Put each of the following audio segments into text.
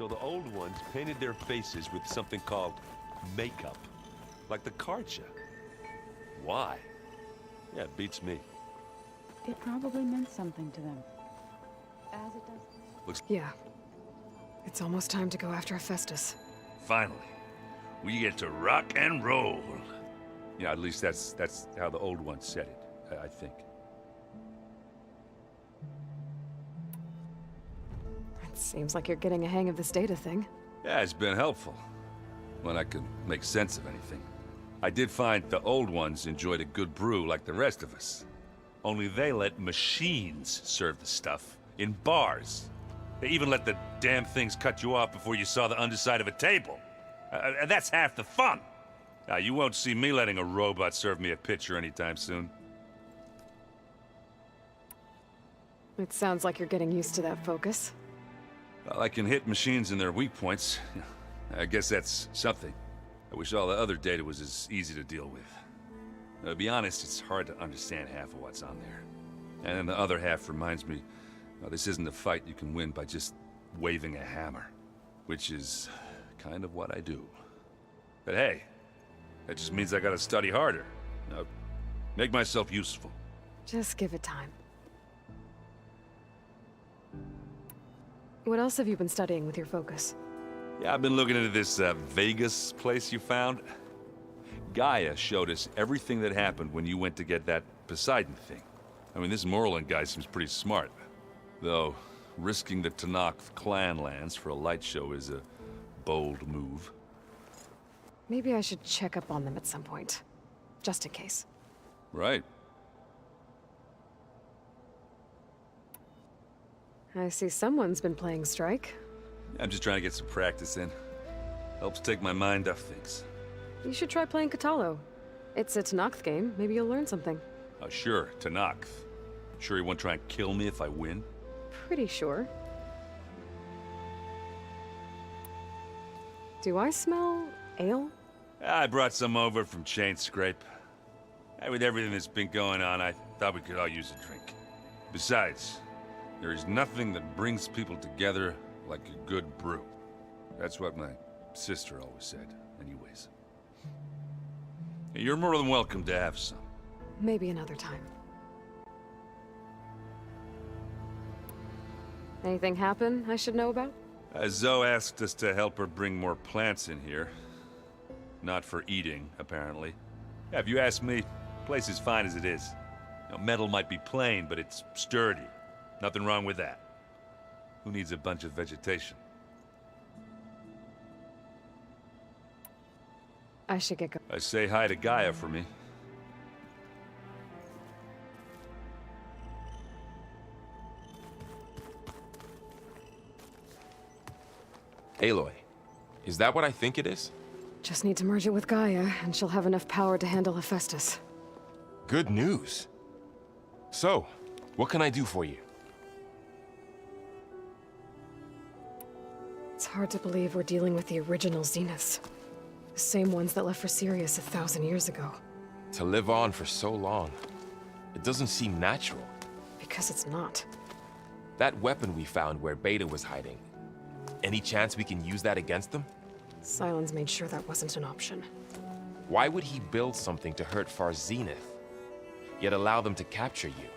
So the old ones painted their faces with something called makeup. Like the card show. Why? Yeah, it beats me. It probably meant something to them. As it does. Looks... Yeah. It's almost time to go after Hephaestus. Finally, we get to rock and roll. Yeah, at least that's how the old ones said it, I think. It seems like you're getting a hang of this data thing. Yeah, it's been helpful. When I could make sense of anything. I did find the old ones enjoyed a good brew like the rest of us. Only they let machines serve the stuff in bars. They even let the damn things cut you off before you saw the underside of a table. And that's half the fun. Now, you won't see me letting a robot serve me a pitcher anytime soon. It sounds like you're getting used to that focus. Well, I can hit machines in their weak points. I guess that's something. I wish all the other data was as easy to deal with. To be honest, it's hard to understand half of what's on there. And then the other half reminds me, this isn't a fight you can win by just waving a hammer. Which is kind of what I do. But hey, that just means I gotta study harder. Make myself useful. Just give it time. What else have you been studying with your focus? Yeah, I've been looking into this Vegas place you found. Gaia showed us everything that happened when you went to get that Poseidon thing. I mean, this Merlin guy seems pretty smart. Though, risking the Tanakh clan lands for a light show is a bold move. Maybe I should check up on them at some point. Just in case. Right. I see someone's been playing Strike. I'm just trying to get some practice in. Helps take my mind off things. You should try playing Katalo. It's a Tanakh game. Maybe you'll learn something. Oh, sure, Tanakh. Sure he won't try and kill me if I win? Pretty sure. Do I smell ale? I brought some over from Chain Scrape. With everything that's been going on, I thought we could all use a drink. Besides, there is nothing that brings people together like a good brew. That's what my sister always said, anyways. You're more than welcome to have some. Maybe another time. Anything happen I should know about? Zoe asked us to help her bring more plants in here. Not for eating, apparently. Yeah, if you ask me, the place is fine as it is. Metal might be plain, but it's sturdy. Nothing wrong with that. Who needs a bunch of vegetation? I should get going. Say hi to Gaia for me. Aloy, is that what I think it is? Just need to merge it with Gaia, and she'll have enough power to handle Hephaestus. Good news. So, what can I do for you? It's hard to believe we're dealing with the original Zeniths. The same ones that left for Sirius 1,000 years ago. To live on for so long, it doesn't seem natural. Because it's not. That weapon we found where Beta was hiding, any chance we can use that against them? Sylens made sure that wasn't an option. Why would he build something to hurt Far Zenith, yet allow them to capture you?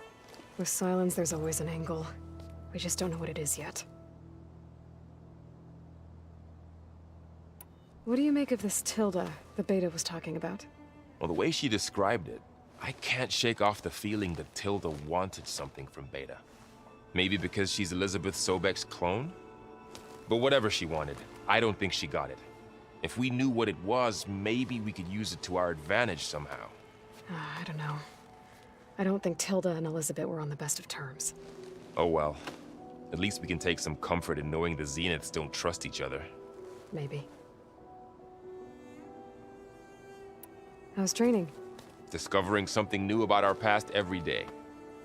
With Sylens, there's always an angle. We just don't know what it is yet. What do you make of this Tilda the Beta was talking about? Well, the way she described it, I can't shake off the feeling that Tilda wanted something from Beta. Maybe because she's Elizabeth Sobek's clone? But whatever she wanted, I don't think she got it. If we knew what it was, maybe we could use it to our advantage somehow. I don't know. I don't think Tilda and Elizabeth were on the best of terms. Oh well. At least we can take some comfort in knowing the Zeniths don't trust each other. Maybe. How's training? Discovering something new about our past every day.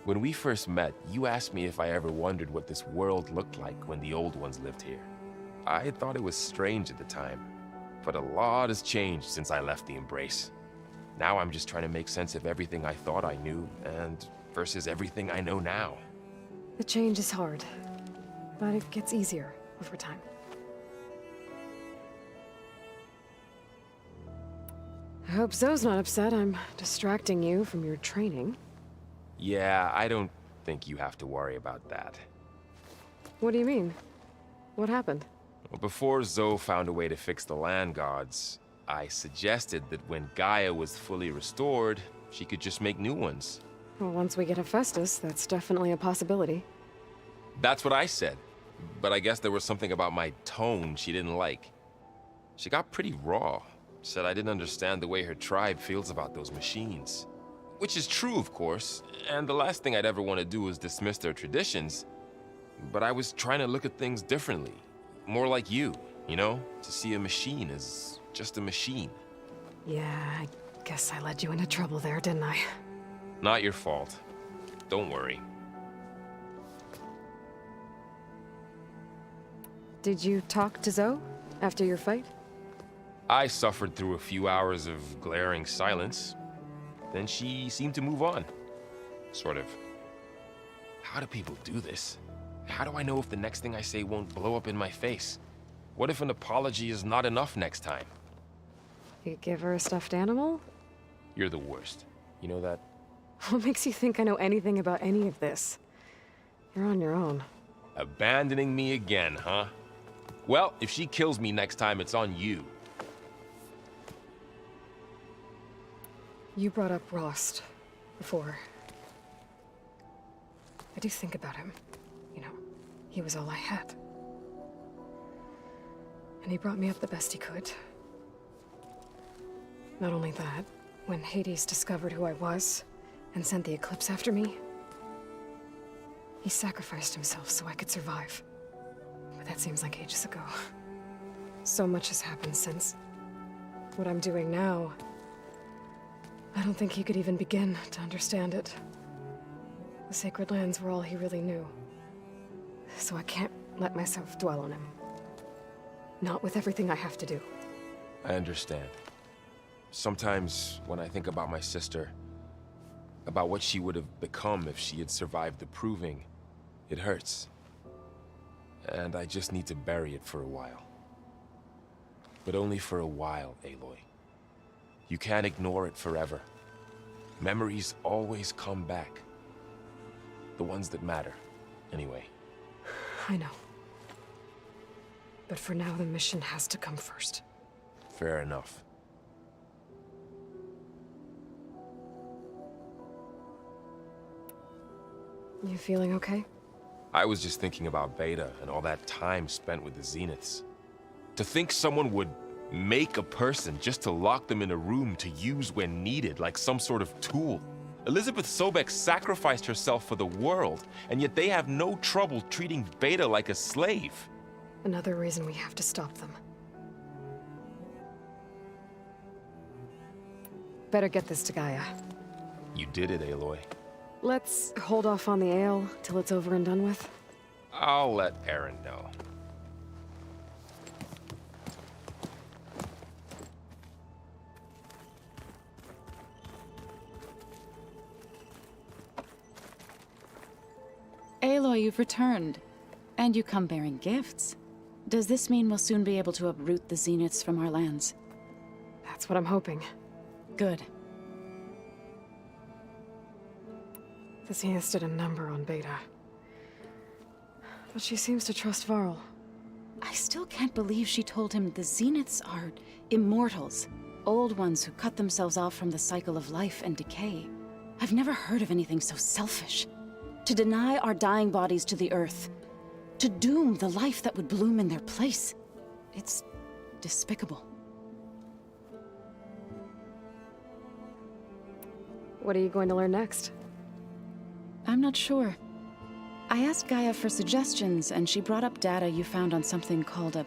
When we first met, you asked me if I ever wondered what this world looked like when the old ones lived here. I thought it was strange at the time, but a lot has changed since I left the Embrace. Now I'm just trying to make sense of everything I thought I knew, and versus everything I know now. The change is hard, but it gets easier over time. I hope Zoe's not upset I'm distracting you from your training. Yeah, I don't think you have to worry about that. What do you mean? What happened? Well, before Zoe found a way to fix the land gods, I suggested that when Gaia was fully restored, she could just make new ones. Well, once we get Hephaestus, that's definitely a possibility. That's what I said. But I guess there was something about my tone she didn't like. She got pretty raw. Said I didn't understand the way her tribe feels about those machines. Which is true, of course, and the last thing I'd ever want to do is dismiss their traditions. But I was trying to look at things differently. More like you know? To see a machine as just a machine. Yeah, I guess I led you into trouble there, didn't I? Not your fault. Don't worry. Did you talk to Zoe after your fight? I suffered through a few hours of glaring silence. Then she seemed to move on. Sort of. How do people do this? How do I know if the next thing I say won't blow up in my face? What if an apology is not enough next time? You give her a stuffed animal? You're the worst. You know that? What makes you think I know anything about any of this? You're on your own. Abandoning me again, huh? Well, if she kills me next time, it's on you. You brought up Rost before. I do think about him. You know, he was all I had. And he brought me up the best he could. Not only that, when Hades discovered who I was and sent the Eclipse after me, he sacrificed himself so I could survive. But that seems like ages ago. So much has happened since. What I'm doing now, I don't think he could even begin to understand it. The Sacred Lands were all he really knew. So I can't let myself dwell on him. Not with everything I have to do. I understand. Sometimes, when I think about my sister, about what she would have become if she had survived the Proving, it hurts. And I just need to bury it for a while. But only for a while, Aloy. You can't ignore it forever. Memories always come back. The ones that matter, anyway. I know. But for now, the mission has to come first. Fair enough. You feeling okay? I was just thinking about Beta and all that time spent with the Zeniths. To think someone would make a person just to lock them in a room to use when needed, like some sort of tool. Elizabeth Sobek sacrificed herself for the world, and yet they have no trouble treating Beta like a slave. Another reason we have to stop them. Better get this to Gaia. You did it, Aloy. Let's hold off on the ale till it's over and done with. I'll let Aaron know. Aloy, you've returned. And you come bearing gifts. Does this mean we'll soon be able to uproot the Zeniths from our lands? That's what I'm hoping. Good. The Zeniths did a number on Beta. But she seems to trust Varl. I still can't believe she told him the Zeniths are immortals. Old ones who cut themselves off from the cycle of life and decay. I've never heard of anything so selfish. To deny our dying bodies to the earth. To doom the life that would bloom in their place. It's despicable. What are you going to learn next? I'm not sure. I asked Gaia for suggestions, and she brought up data you found on something called a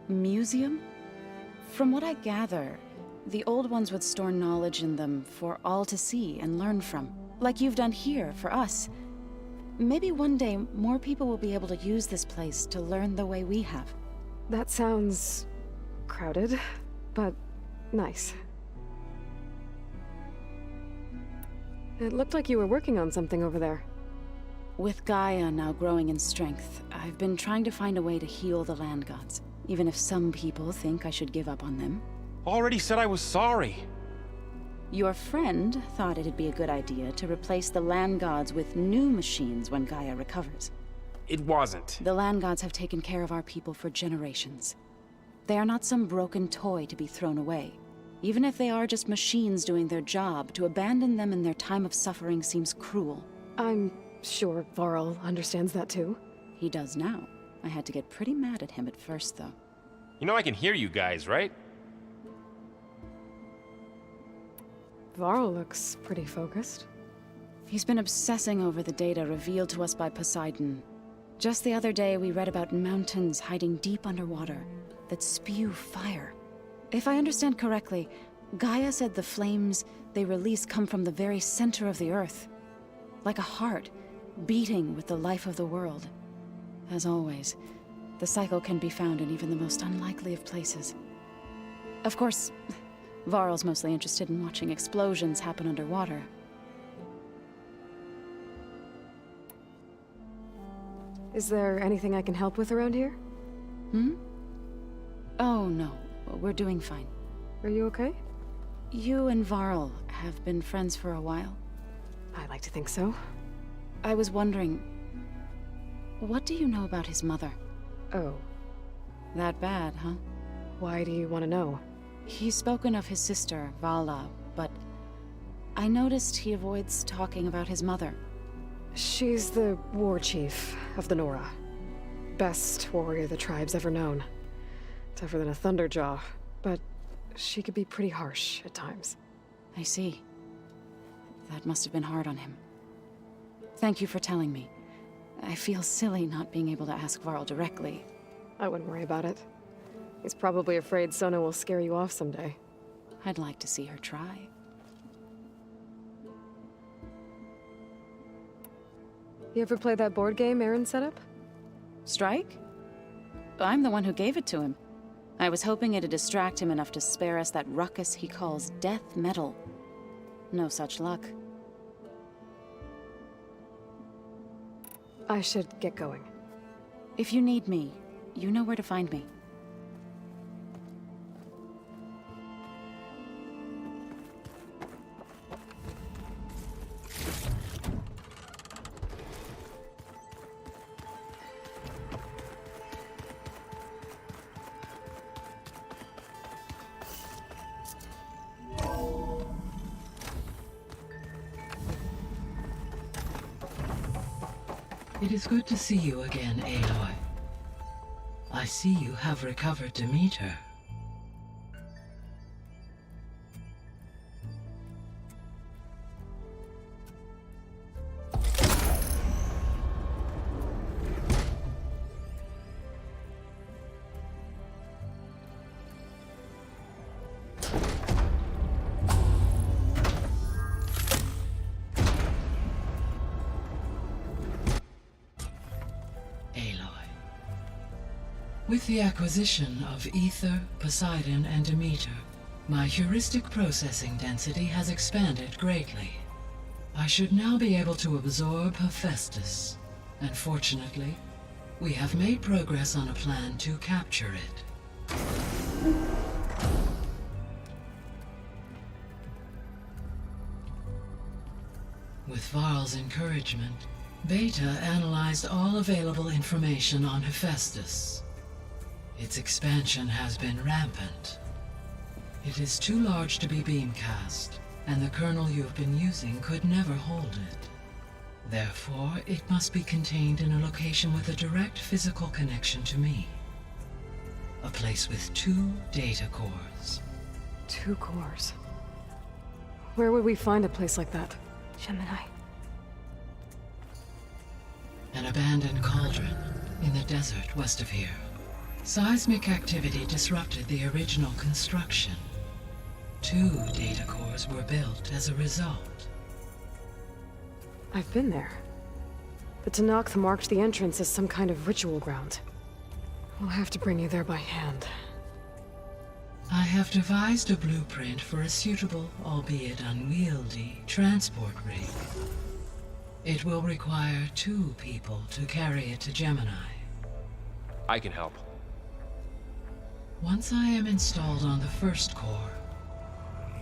museum? From what I gather, the old ones would store knowledge in them for all to see and learn from, like you've done here for us. Maybe one day more people will be able to use this place to learn the way we have. That sounds crowded, but nice. It looked like you were working on something over there. With Gaia now growing in strength, I've been trying to find a way to heal the land gods, even if some people think I should give up on them. Already said I was sorry. Your friend thought it'd be a good idea to replace the land gods with new machines when Gaia recovers. It wasn't. The land gods have taken care of our people for generations. They are not some broken toy to be thrown away. Even if they are just machines doing their job, to abandon them in their time of suffering seems cruel. I'm sure Varl understands that too. He does now. I had to get pretty mad at him at first, though. You know I can hear you guys, right? Varl looks pretty focused. He's been obsessing over the data revealed to us by Poseidon. Just the other day, we read about mountains hiding deep underwater that spew fire. If I understand correctly, Gaia said the flames they release come from the very center of the Earth. Like a heart, beating with the life of the world. As always, the cycle can be found in even the most unlikely of places. Of course, Varl's mostly interested in watching explosions happen underwater. Is there anything I can help with around here? Oh, no. We're doing fine. Are you okay? You and Varl have been friends for a while. I like to think so. I was wondering, what do you know about his mother? Oh, That bad, huh? why do you want to know? He's spoken of his sister, Vala, but I noticed he avoids talking about his mother. She's the war chief of the Nora. Best warrior the tribe's ever known. Tougher than a Thunderjaw, but she could be pretty harsh at times. I see. That must have been hard on him. Thank you for telling me. I feel silly not being able to ask Varl directly. I wouldn't worry about it. He's probably afraid Sona will scare you off someday. I'd like to see her try. You ever play that board game Aaron set up? Strike? I'm the one who gave it to him. I was hoping it'd distract him enough to spare us that ruckus he calls death metal. No such luck. I should get going. If you need me, you know where to find me. It is good to see you again, Aloy. I see you have recovered Demeter. With the acquisition of Ether, Poseidon, and Demeter, my heuristic processing density has expanded greatly. I should now be able to absorb Hephaestus, and fortunately, we have made progress on a plan to capture it. With Varl's encouragement, Beta analyzed all available information on Hephaestus. Its expansion has been rampant. It is too large to be beamcast, and the kernel you have been using could never hold it. Therefore, it must be contained in a location with a direct physical connection to me. A place with 2 data cores. 2 cores. Where would we find a place like that? Gemini. An abandoned cauldron in the desert west of here. Seismic activity disrupted the original construction. 2 data cores were built as a result. I've been there. The Tenakth marked the entrance as some kind of ritual ground. We'll have to bring you there by hand. I have devised a blueprint for a suitable, albeit unwieldy, transport rig. It will require 2 people to carry it to Gemini. I can help. Once I am installed on the first core,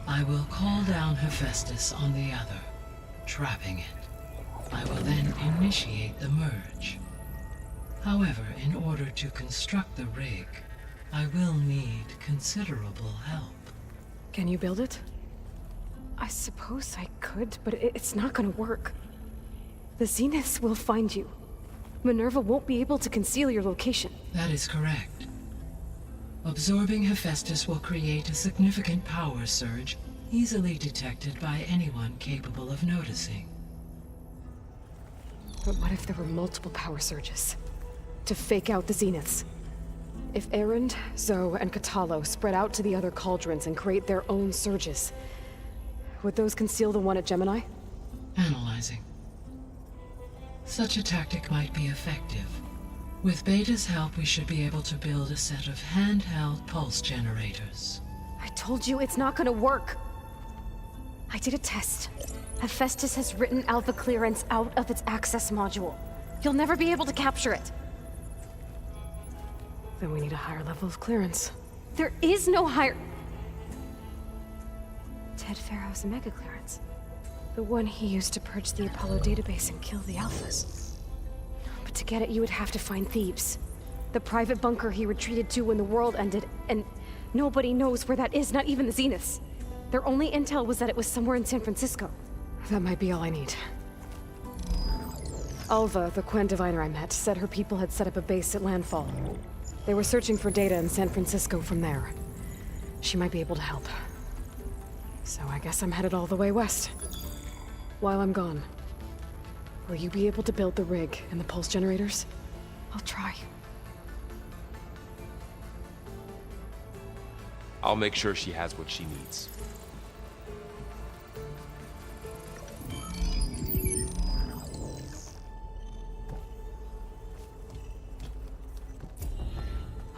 I will call down Hephaestus on the other, trapping it. I will then initiate the merge. However, in order to construct the rig, I will need considerable help. Can you build it? I suppose I could, but it's not gonna work. The Zeniths will find you. Minerva won't be able to conceal your location. That is correct. Absorbing Hephaestus will create a significant power surge, easily detected by anyone capable of noticing. But what if there were multiple power surges? To fake out the Zeniths? If Erend, Zoe, and Katalo spread out to the other cauldrons and create their own surges, would those conceal the one at Gemini? Analyzing. Such a tactic might be effective. With Beta's help, we should be able to build a set of handheld pulse generators. I told you it's not gonna work! I did a test. Hephaestus has written Alpha clearance out of its access module. You'll never be able to capture it. Then we need a higher level of clearance. There is no higher... Ted Pharaoh's mega clearance. The one he used to purge the Apollo database and kill the Alphas. But to get it, you would have to find Thebes. The private bunker he retreated to when the world ended, and nobody knows where that is, not even the Zeniths. Their only intel was that it was somewhere in San Francisco. That might be all I need. Alva, the Quen diviner I met, said her people had set up a base at landfall. They were searching for data in San Francisco from there. She might be able to help. So I guess I'm headed all the way west. While I'm gone, will you be able to build the rig and the pulse generators? I'll try. I'll make sure she has what she needs.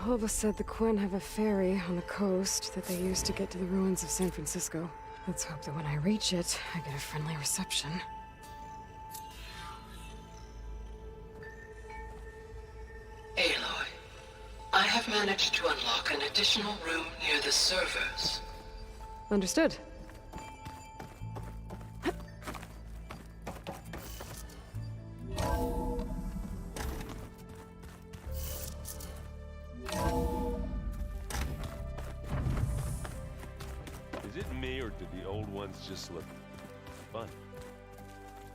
Alva said the Quen have a ferry on the coast that they use to get to the ruins of San Francisco. Let's hope that when I reach it, I get a friendly reception. Aloy, I have managed to unlock an additional room near the servers. Understood. Is it me, or do the old ones just look funny?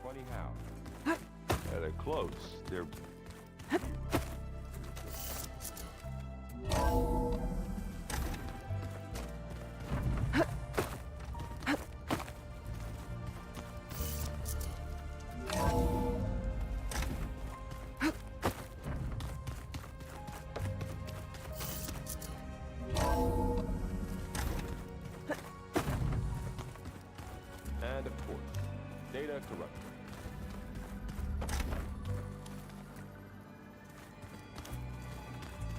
Funny how? Yeah, they're close. They're... And of course, data corrupted.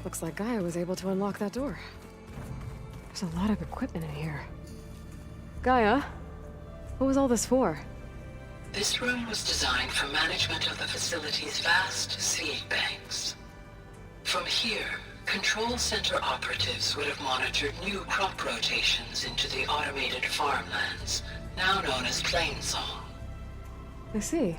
Looks like Gaia was able to unlock that door. There's a lot of equipment in here. Gaia, what was all this for? This room was designed for management of the facility's vast seed banks. From here, Control Center operatives would have monitored new crop rotations into the automated farmlands, now known as Plainsong. I see.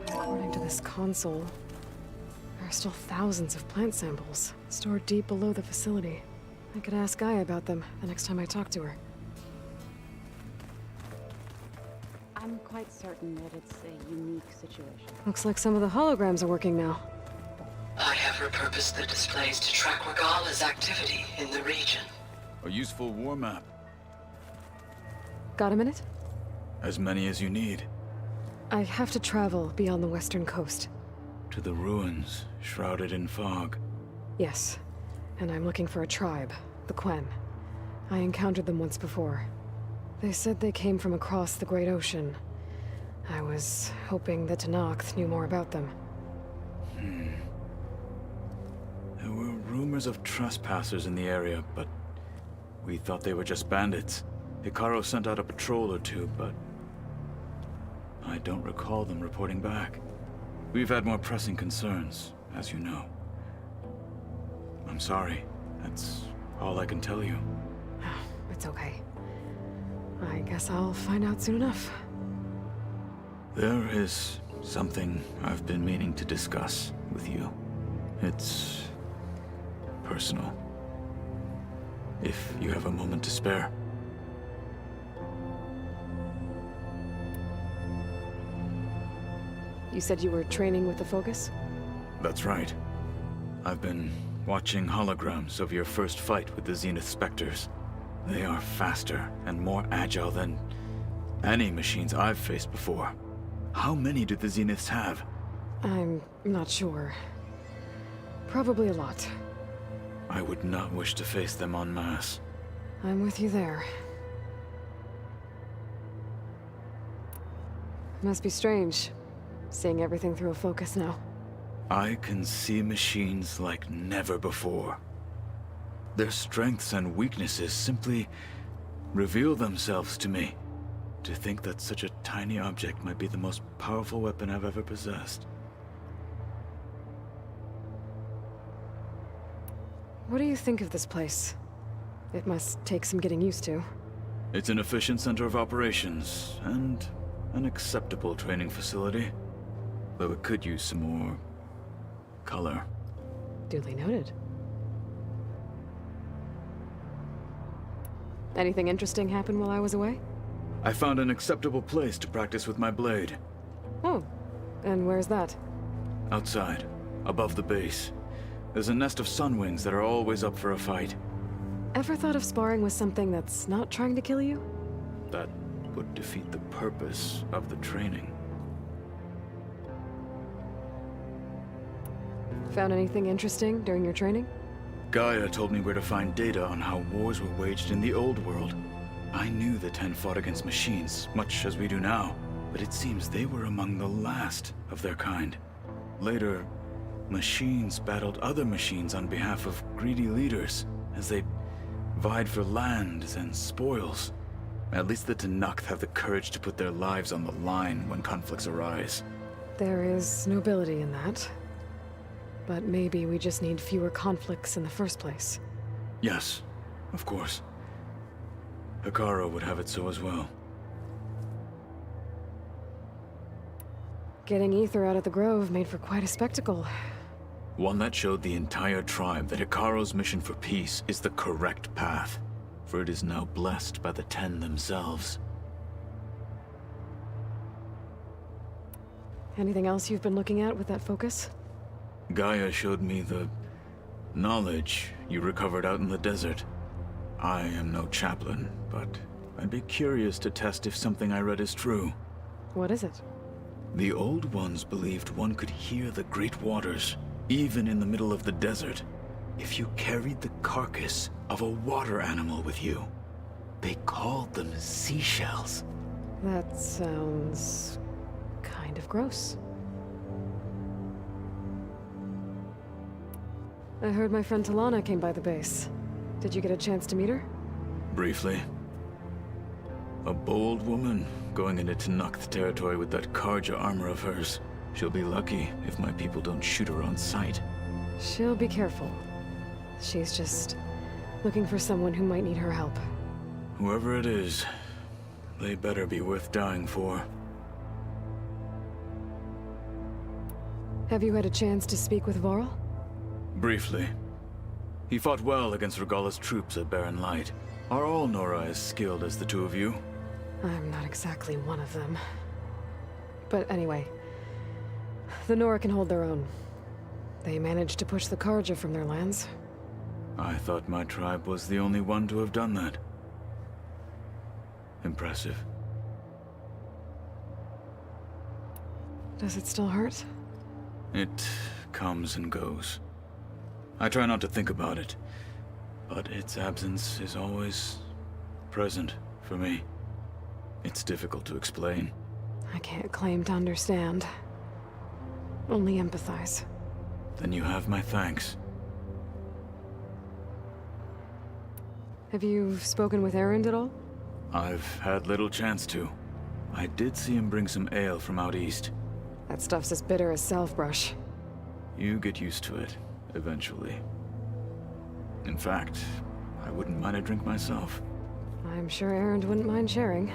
According to this console, there are still thousands of plant samples stored deep below the facility. I could ask Gaia about them the next time I talk to her. I'm quite certain that it's a unique situation. Looks like some of the holograms are working now. I have repurposed the displays to track Regala's activity in the region. A useful war map. Got a minute? As many as you need. I have to travel beyond the western coast. To the ruins, shrouded in fog. Yes, and I'm looking for a tribe, the Quen. I encountered them once before. They said they came from across the Great Ocean. I was hoping that Tenakth knew more about them. There were rumors of trespassers in the area, but we thought they were just bandits. Hikaru sent out a patrol or two, but I don't recall them reporting back. We've had more pressing concerns, as you know. I'm sorry. That's all I can tell you. It's okay. I guess I'll find out soon enough. There is something I've been meaning to discuss with you. It's personal. If you have a moment to spare. You said you were training with the Focus? That's right. I've been watching holograms of your first fight with the Zenith Spectres. They are faster and more agile than any machines I've faced before. How many do the Zeniths have? I'm not sure. Probably a lot. I would not wish to face them en masse. I'm with you there. Must be strange, seeing everything through a Focus now. I can see machines like never before. Their strengths and weaknesses simply reveal themselves to me. To think that such a tiny object might be the most powerful weapon I've ever possessed. What do you think of this place? It must take some getting used to. It's an efficient center of operations, and an acceptable training facility. Though it could use some more color. Duly noted. Anything interesting happen while I was away? I found an acceptable place to practice with my blade. Oh, and where's that? Outside, above the base. There's a nest of sunwings that are always up for a fight. Ever thought of sparring with something that's not trying to kill you? That would defeat the purpose of the training. Found anything interesting during your training? Gaia told me where to find data on how wars were waged in the old world. I knew the Ten fought against machines, much as we do now, but it seems they were among the last of their kind. Later, machines battled other machines on behalf of greedy leaders, as they vied for lands and spoils. At least the Tenakth have the courage to put their lives on the line when conflicts arise. There is nobility in that. But maybe we just need fewer conflicts in the first place. Yes, of course. Hikaru would have it so as well. Getting Ether out of the Grove made for quite a spectacle. One that showed the entire tribe that Hikaru's mission for peace is the correct path, for it is now blessed by the Ten themselves. Anything else you've been looking at with that Focus? Gaia showed me the knowledge you recovered out in the desert. I am no chaplain, but I'd be curious to test if something I read is true. What is it? The Old Ones believed one could hear the great waters, even in the middle of the desert, if you carried the carcass of a water animal with you. They called them seashells. That sounds kind of gross. I heard my friend Talana came by the base. Did you get a chance to meet her? Briefly. A bold woman going into Tenakth territory with that Karja armor of hers. She'll be lucky if my people don't shoot her on sight. She'll be careful. She's just looking for someone who might need her help. Whoever it is, they better be worth dying for. Have you had a chance to speak with Varl? Briefly. He fought well against Regalla's troops at Barren Light. Are all Nora as skilled as the two of you? I'm not exactly one of them. But anyway, the Nora can hold their own. They managed to push the Karja from their lands. I thought my tribe was the only one to have done that. Impressive. Does it still hurt? It comes and goes. I try not to think about it, but its absence is always present for me. It's difficult to explain. I can't claim to understand. Only empathize. Then you have my thanks. Have you spoken with Erend at all? I've had little chance to. I did see him bring some ale from out east. That stuff's as bitter as self-brush. You get used to it, eventually. In fact, I wouldn't mind a drink myself. I'm sure Erend wouldn't mind sharing.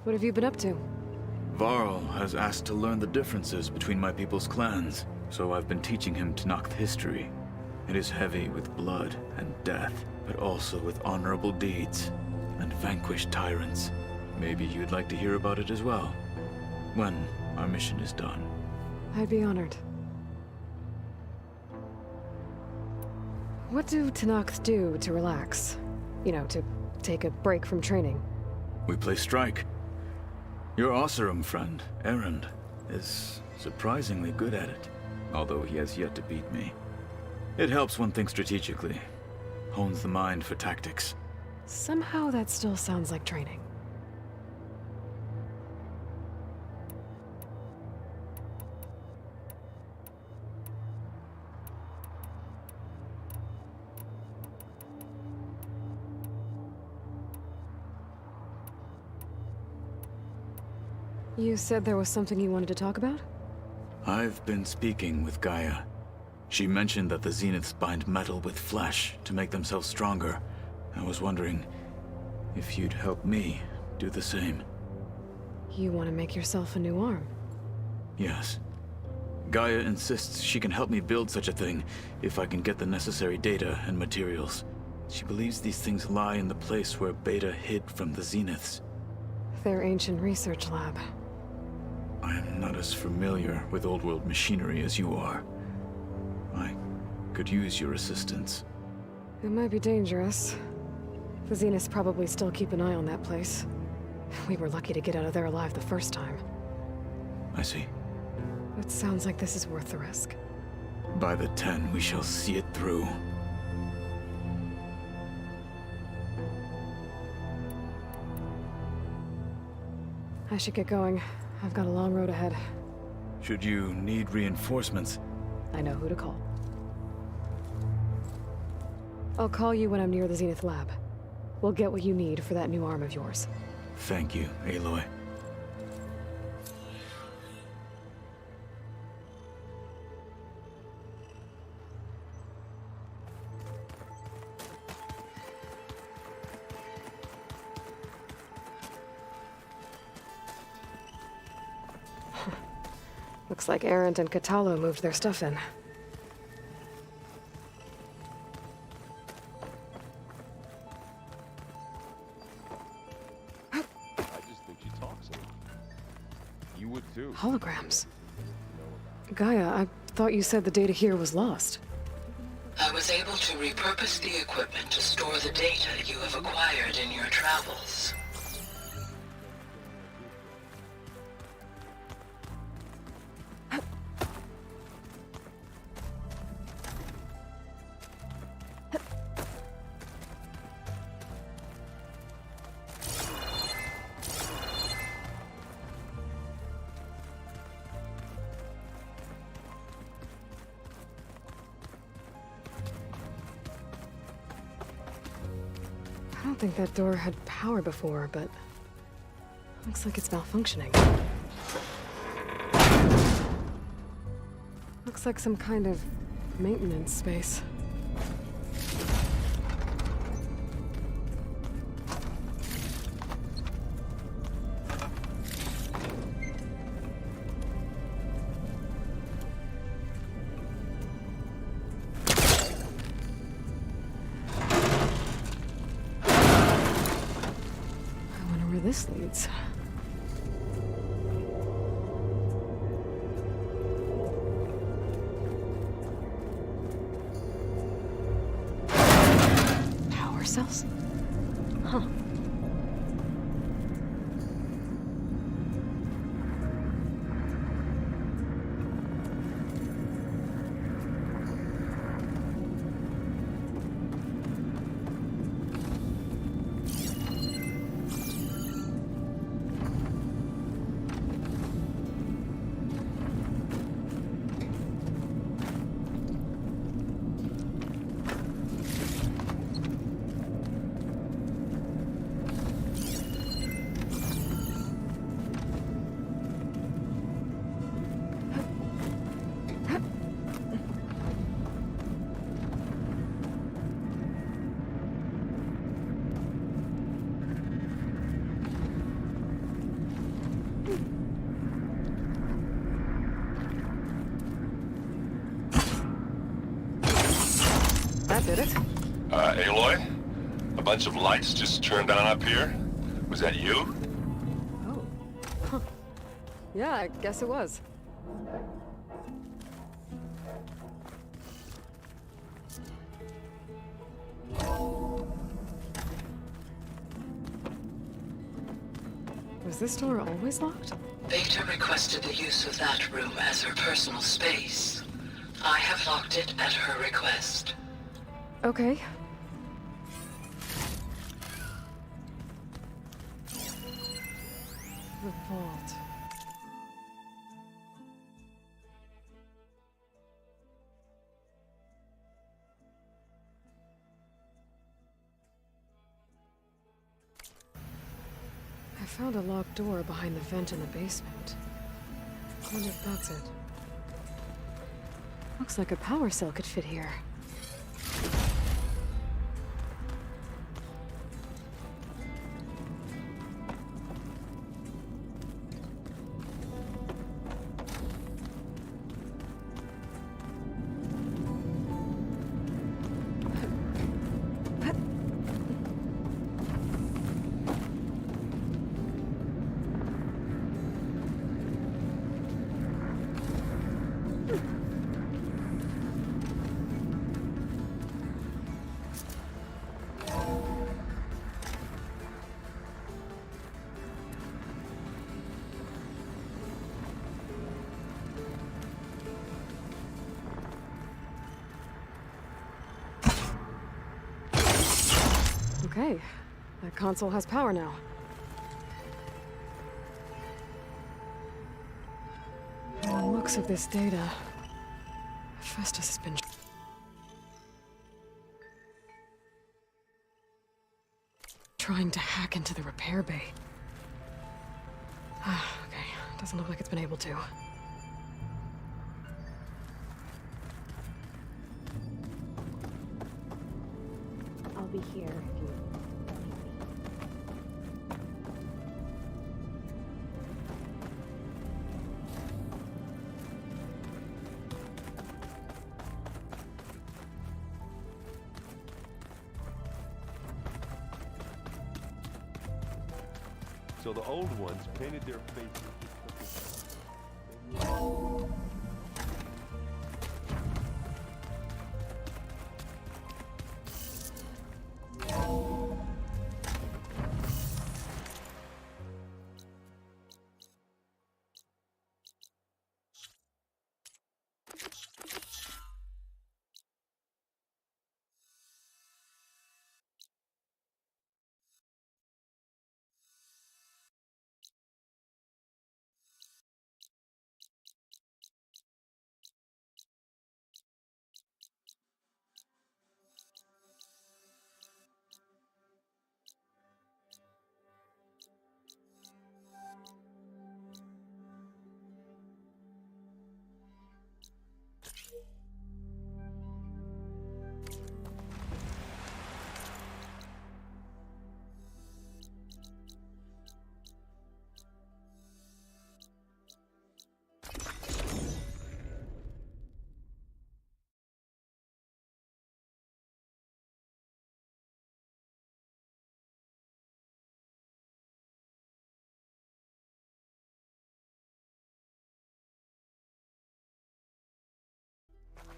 What have you been up to? Varl has asked to learn the differences between my people's clans, so I've been teaching him Tenakth history. It is heavy with blood and death, but also with honorable deeds and vanquished tyrants. Maybe you'd like to hear about it as well, when our mission is done. I'd be honored. What do Tenakth do to relax? You know, to take a break from training? We play strike. Your Oseram friend, Erend, is surprisingly good at it, although he has yet to beat me. It helps one think strategically, hones the mind for tactics. Somehow that still sounds like training. You said there was something you wanted to talk about? I've been speaking with Gaia. She mentioned that the Zeniths bind metal with flesh to make themselves stronger. I was wondering if you'd help me do the same. You want to make yourself a new arm? Yes. Gaia insists she can help me build such a thing if I can get the necessary data and materials. She believes these things lie in the place where Beta hid from the Zeniths. Their ancient research lab. I am not as familiar with old world machinery as you are. I could use your assistance. It might be dangerous. The Zeniths probably still keep an eye on that place. We were lucky to get out of there alive the first time. I see. It sounds like this is worth the risk. By the 10, we shall see it through. I should get going. I've got a long road ahead. Should you need reinforcements? I know who to call. I'll call you when I'm near the Zenith lab. We'll get what you need for that new arm of yours. Thank you, Aloy. Looks like Erend and Katalo moved their stuff in. I just think she talks enough. You would too. Holograms. Gaia, I thought you said the data here was lost. I was able to repurpose the equipment to store the data you have acquired in your travels. I don't think that door had power before, but looks like it's malfunctioning. Looks like some kind of maintenance space. This leads. Power cells? Huh. that did it. Aloy? A bunch of lights just turned on up here? Was that you? Oh. Huh. Yeah, I guess it was. Was this door always locked? Beta requested the use of that room as her personal space. I have locked it at her request. Okay. The vault. I found a locked door behind the vent in the basement. I wonder if that's it. Looks like a power cell could fit here. Okay, that console has power now. From the looks of this data, Festus has been trying to hack into the repair bay. Okay, doesn't look like it's been able to. I'll be here if you... So the old ones painted their faces.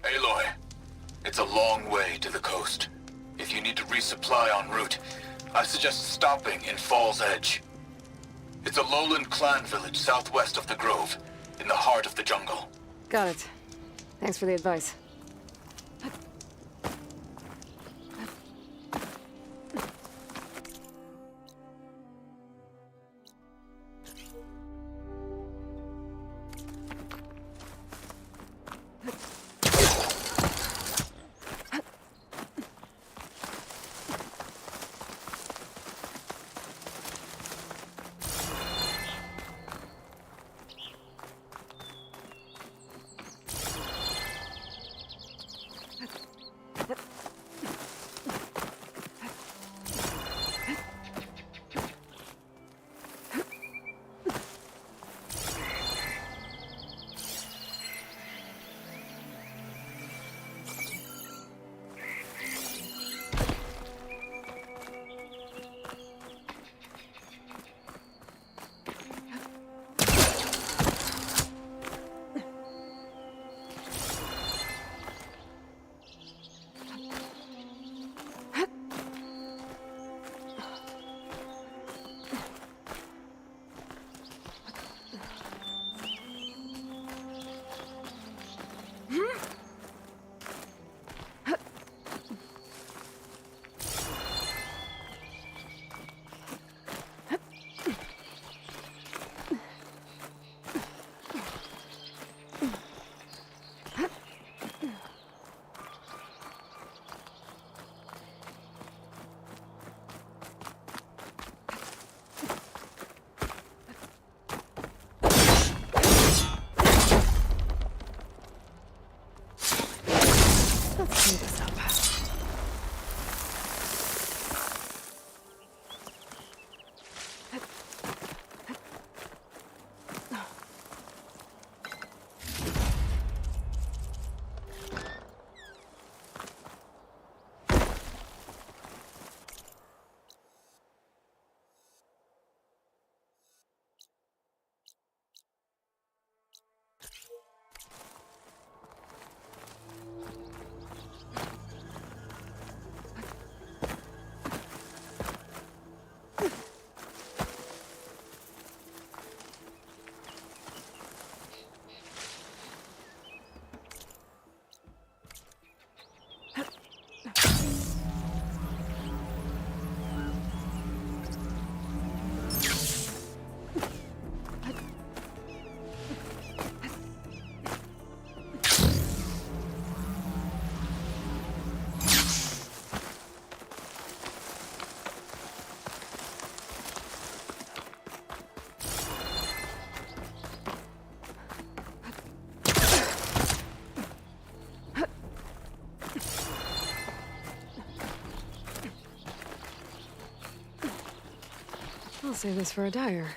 Aloy, it's a long way to the coast. If you need to resupply en route, I suggest stopping in Fall's Edge. It's a lowland clan village southwest of the Grove, in the heart of the jungle. Got it. Thanks for the advice. Clean this up. I'll save this for a dyer.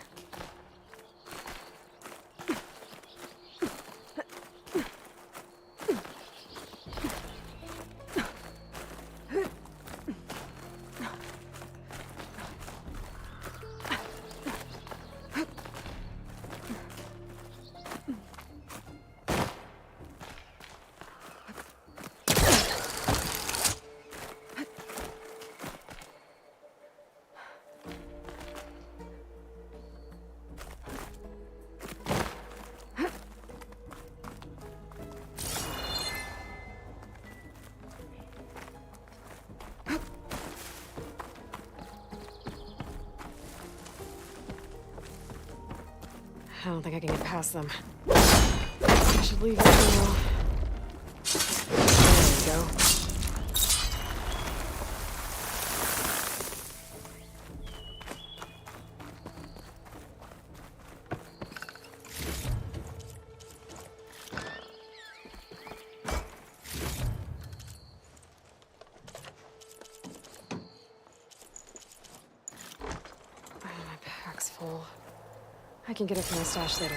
I don't think I can get past them. I should leave it now. There we go. My pack's full. I can get it from my stash later.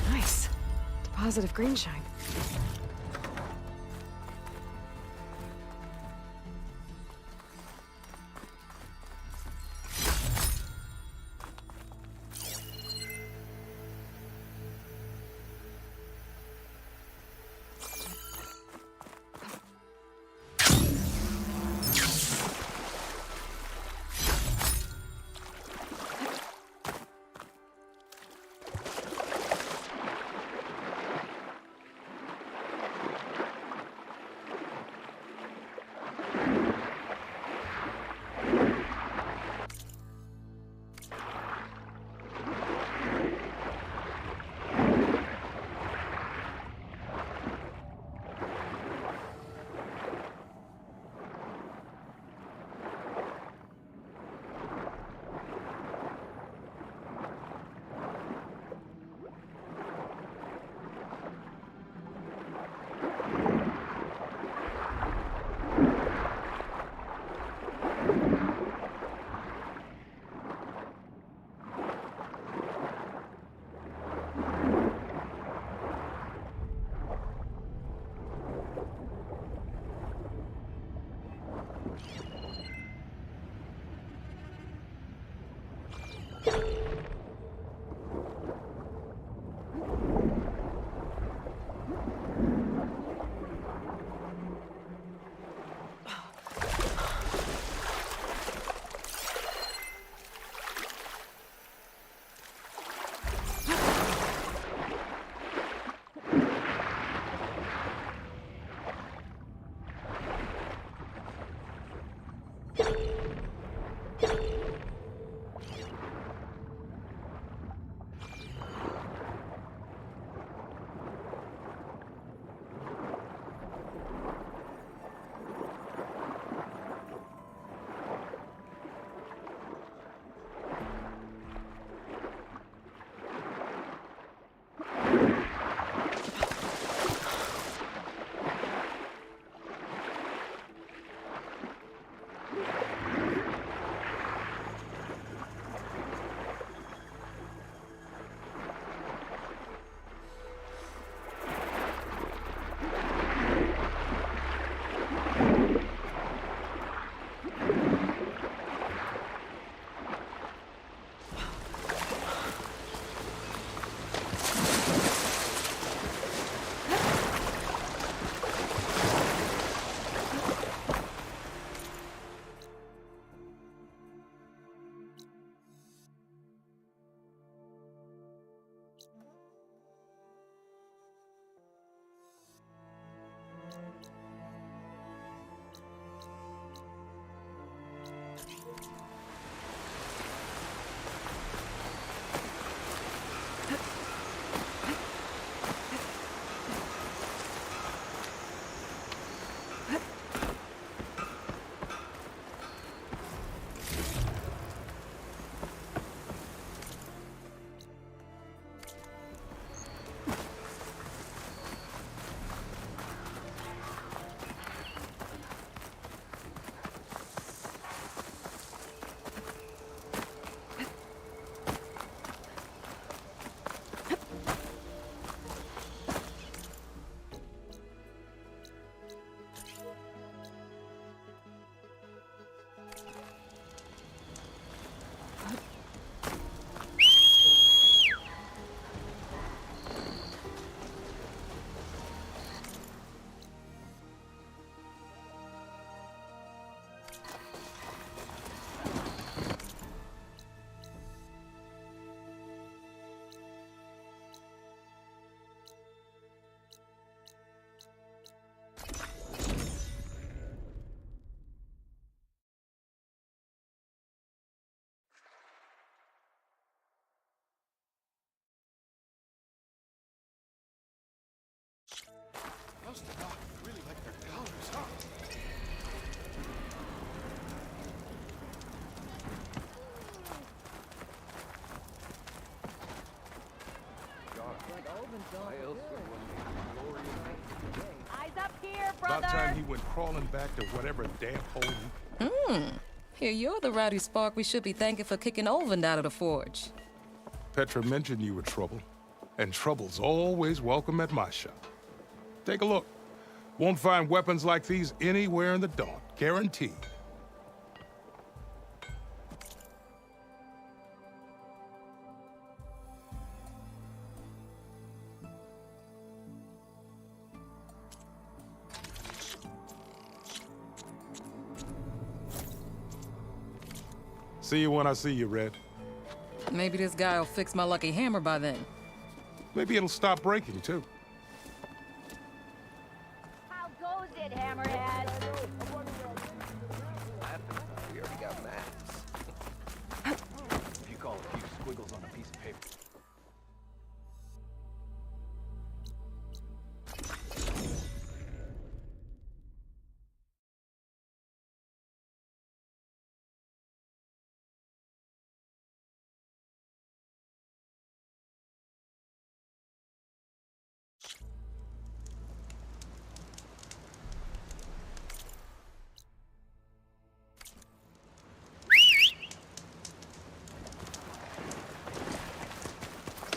Nice. Deposit of green shine. Eyes up here, brother! About time he went crawling back to whatever damn hole you... Here, you're the rowdy spark we should be thanking for kicking Olvin out of the forge. Petra mentioned you were trouble, and trouble's always welcome at my shop. Take a look. Won't find weapons like these anywhere in the Dawn, guaranteed. See you when I see you, Red. Maybe this guy will fix my lucky hammer by then. Maybe it'll stop breaking, too. How goes it, Hammerhead? We already got maps. If you call a few squiggles on a piece of paper.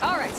All right.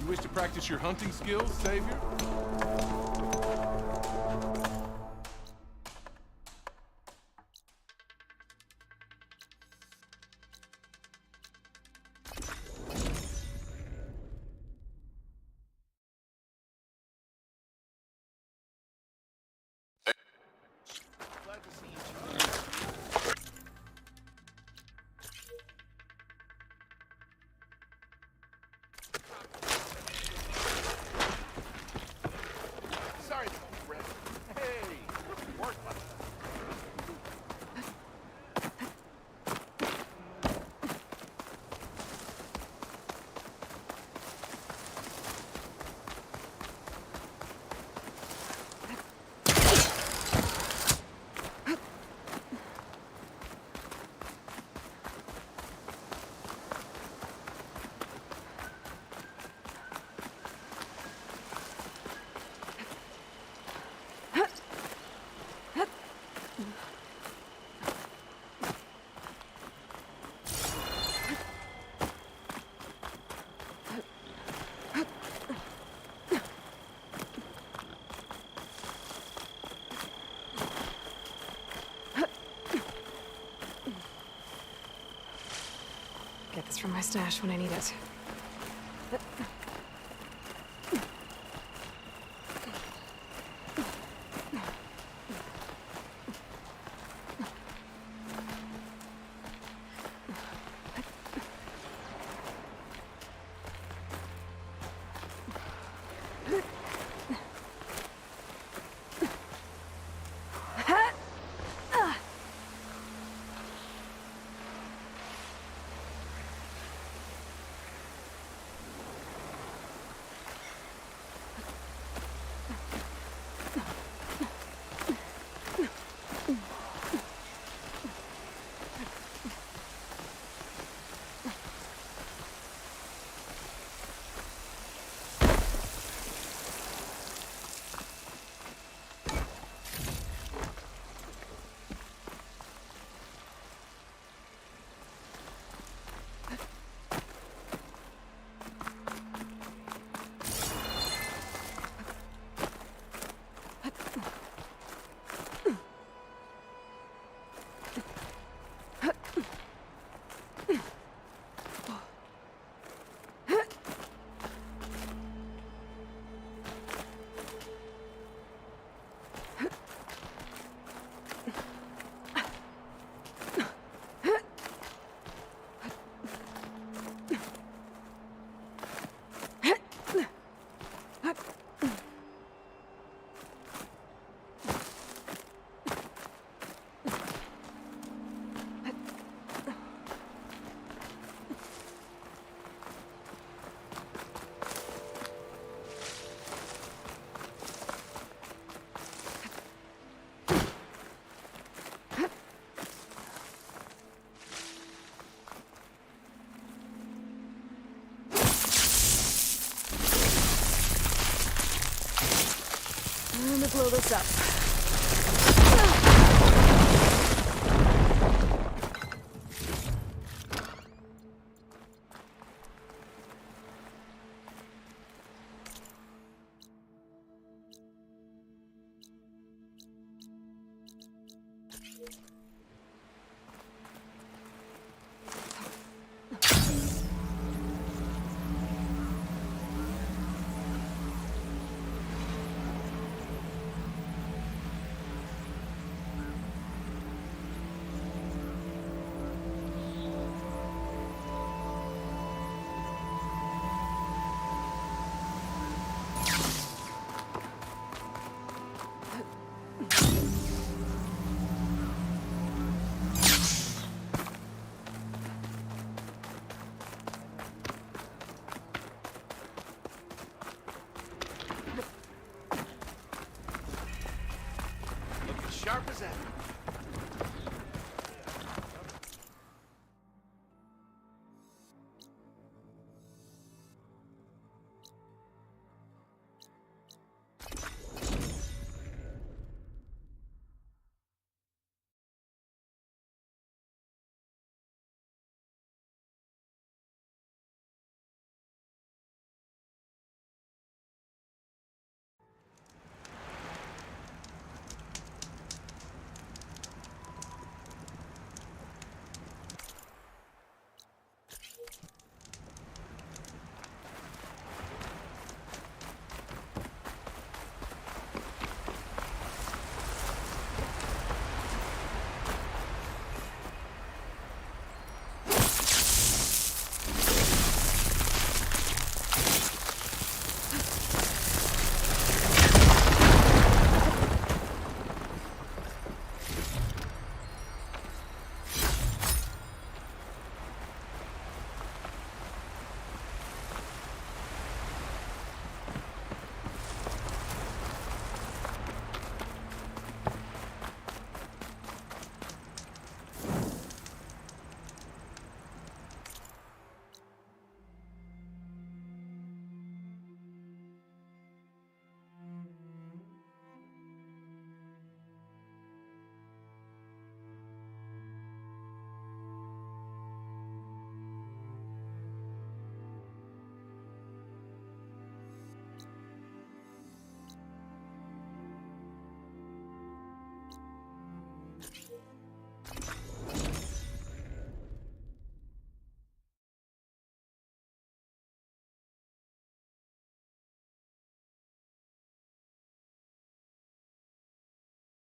Wish to practice your hunting skills, Savior? parts from my stash when I need it. Time to blow this up. Sharp as ever.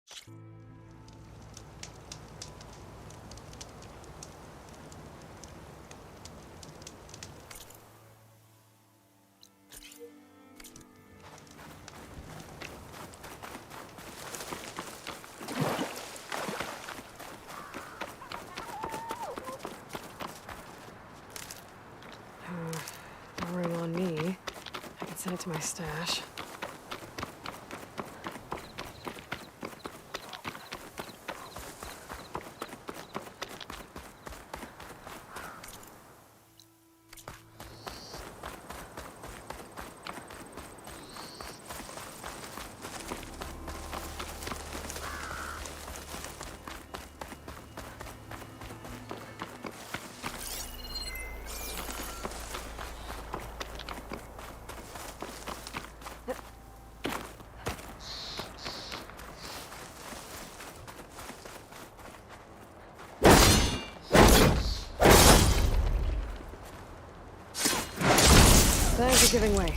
No room on me. I can send it to my stash. Thanks for giving way.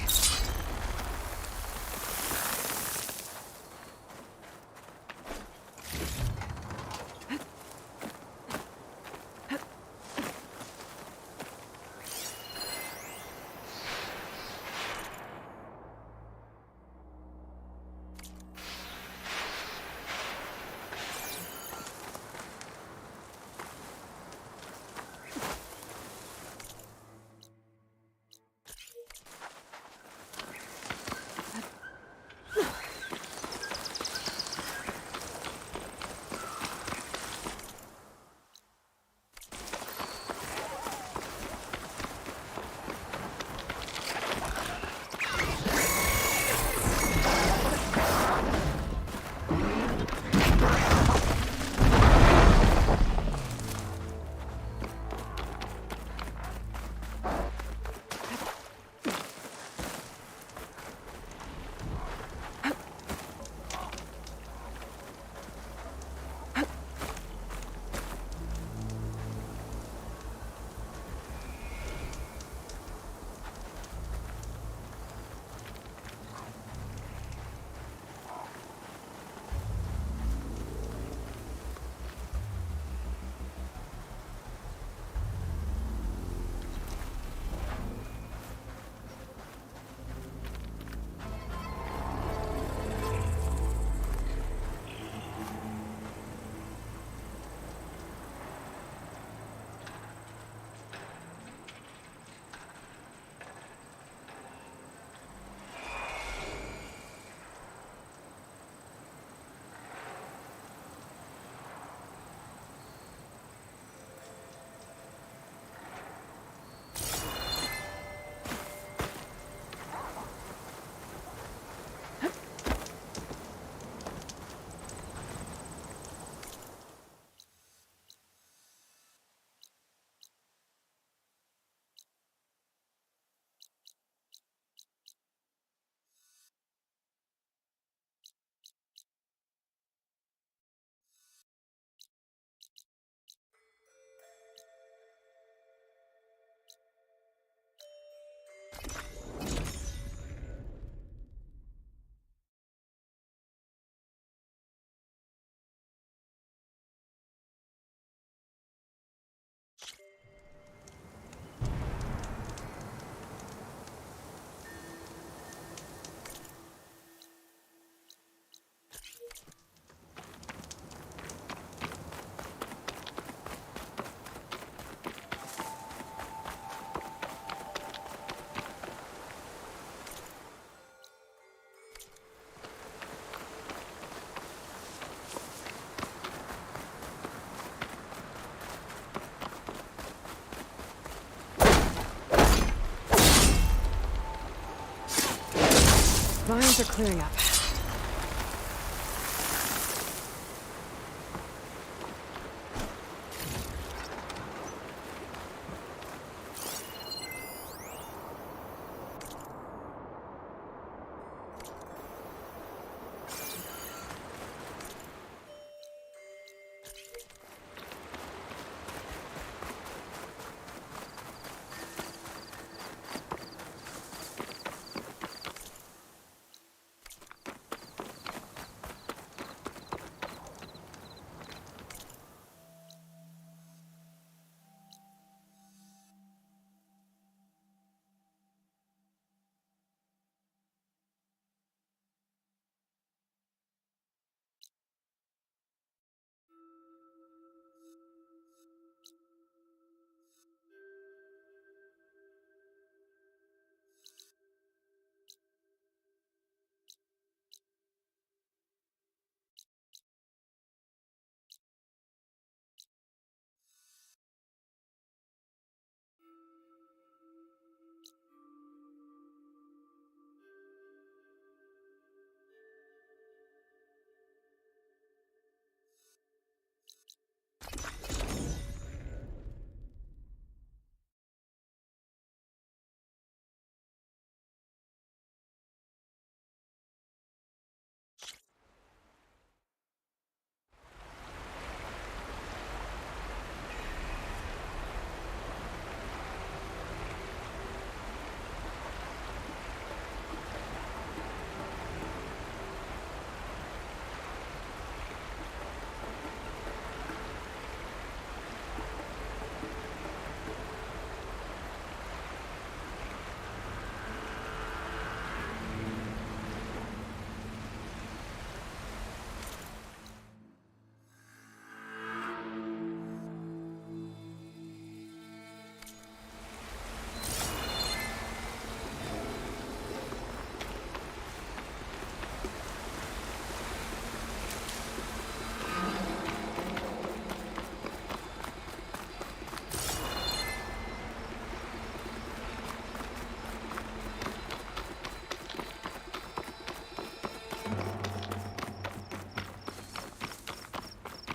Vines are clearing up.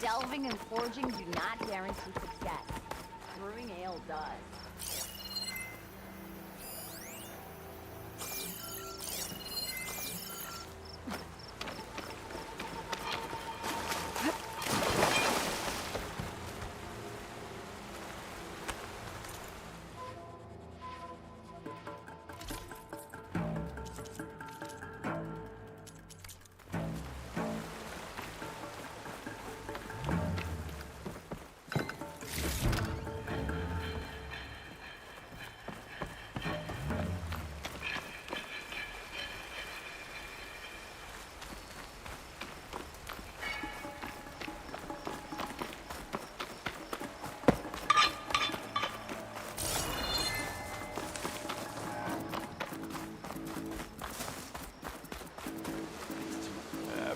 Delving and forging do not guarantee success. Brewing ale does.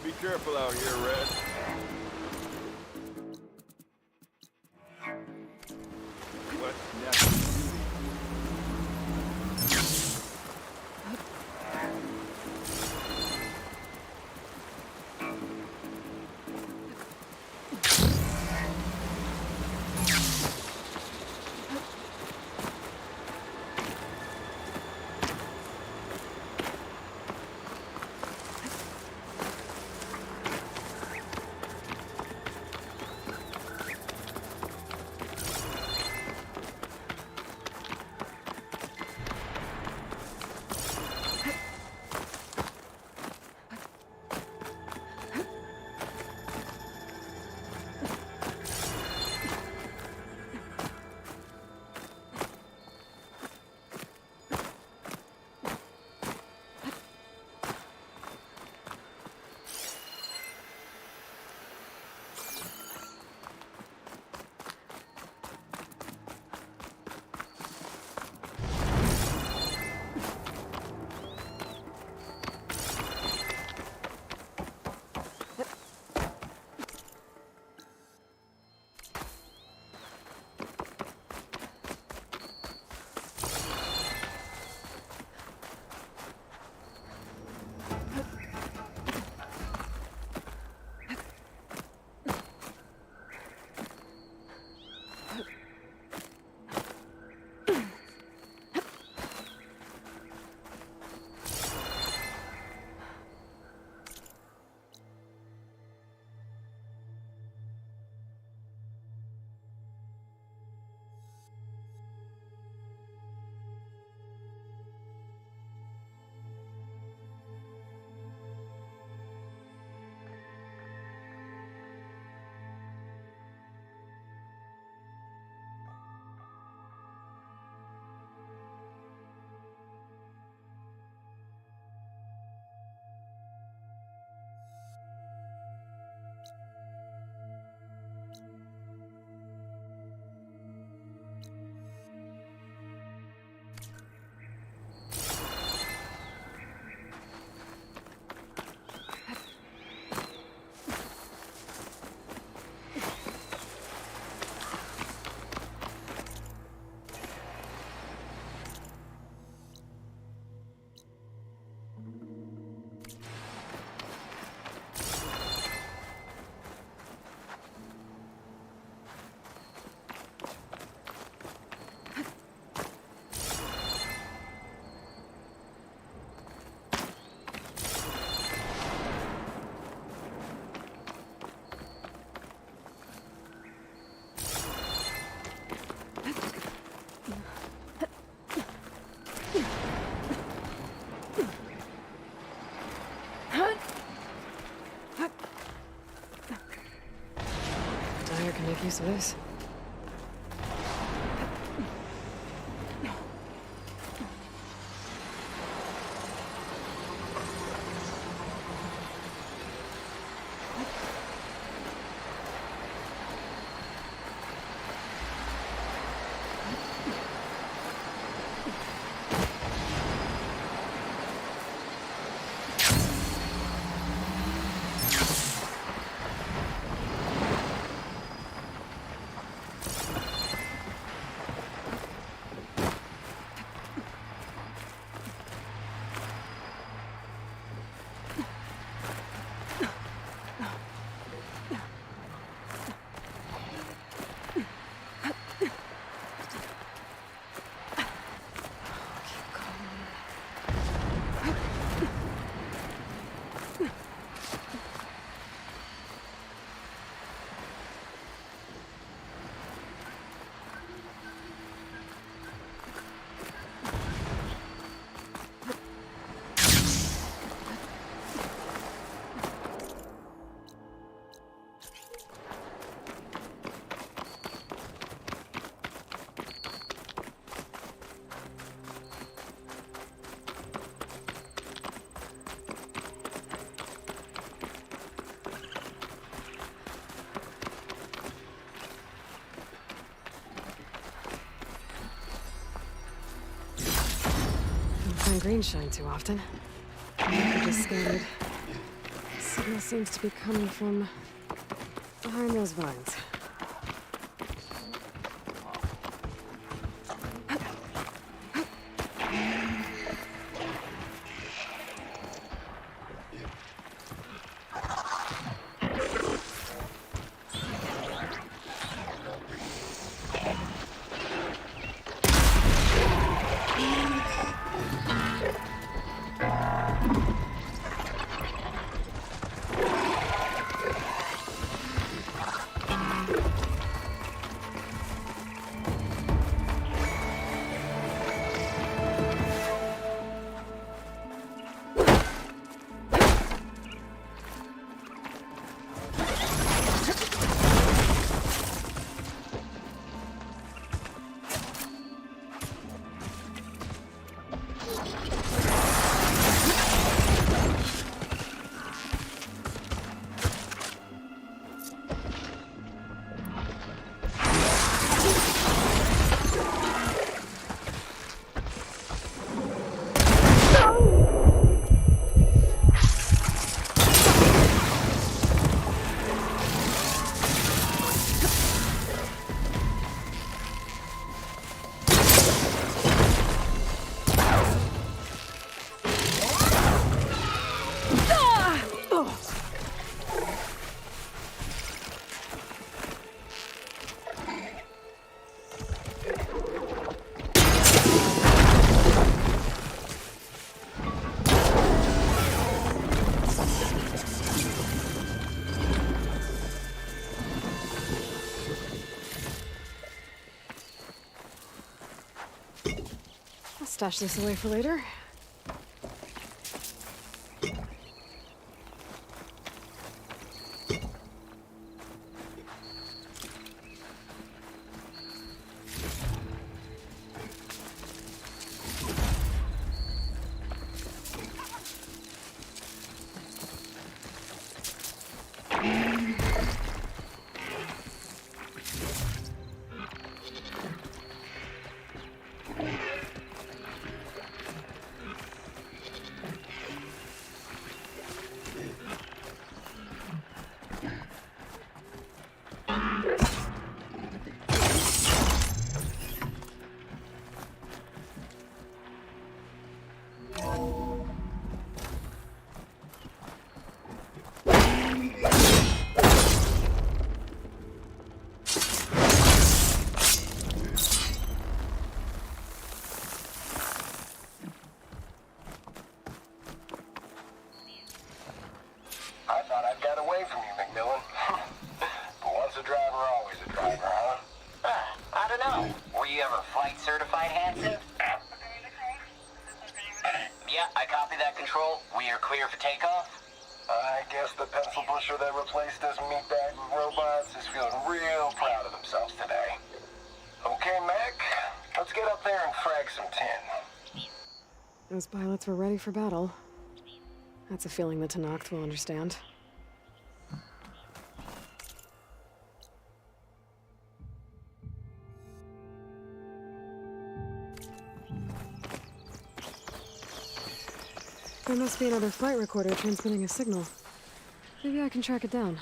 Be careful out here, Red. What now? Make use of this. screen shine too often. I just scanted. The signal seems to be coming from behind those vines. Stash this away for later. Certified, Hanson? Yeah, I copy that, Control. We are clear for takeoff? I guess the pencil pusher that replaced us meatbag robots is feeling real proud of themselves today. Okay, Mac, let's get up there and frag some tin. Those pilots were ready for battle. That's a feeling that Tenakth will understand. There must be another flight recorder transmitting a signal. Maybe I can track it down.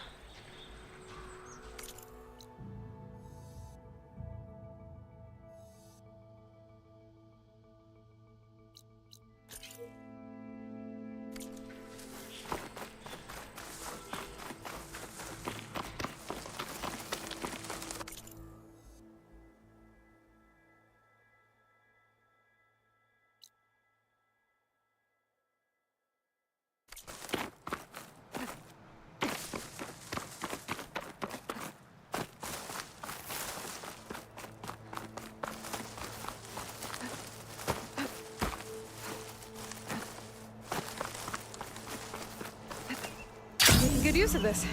Good use of this.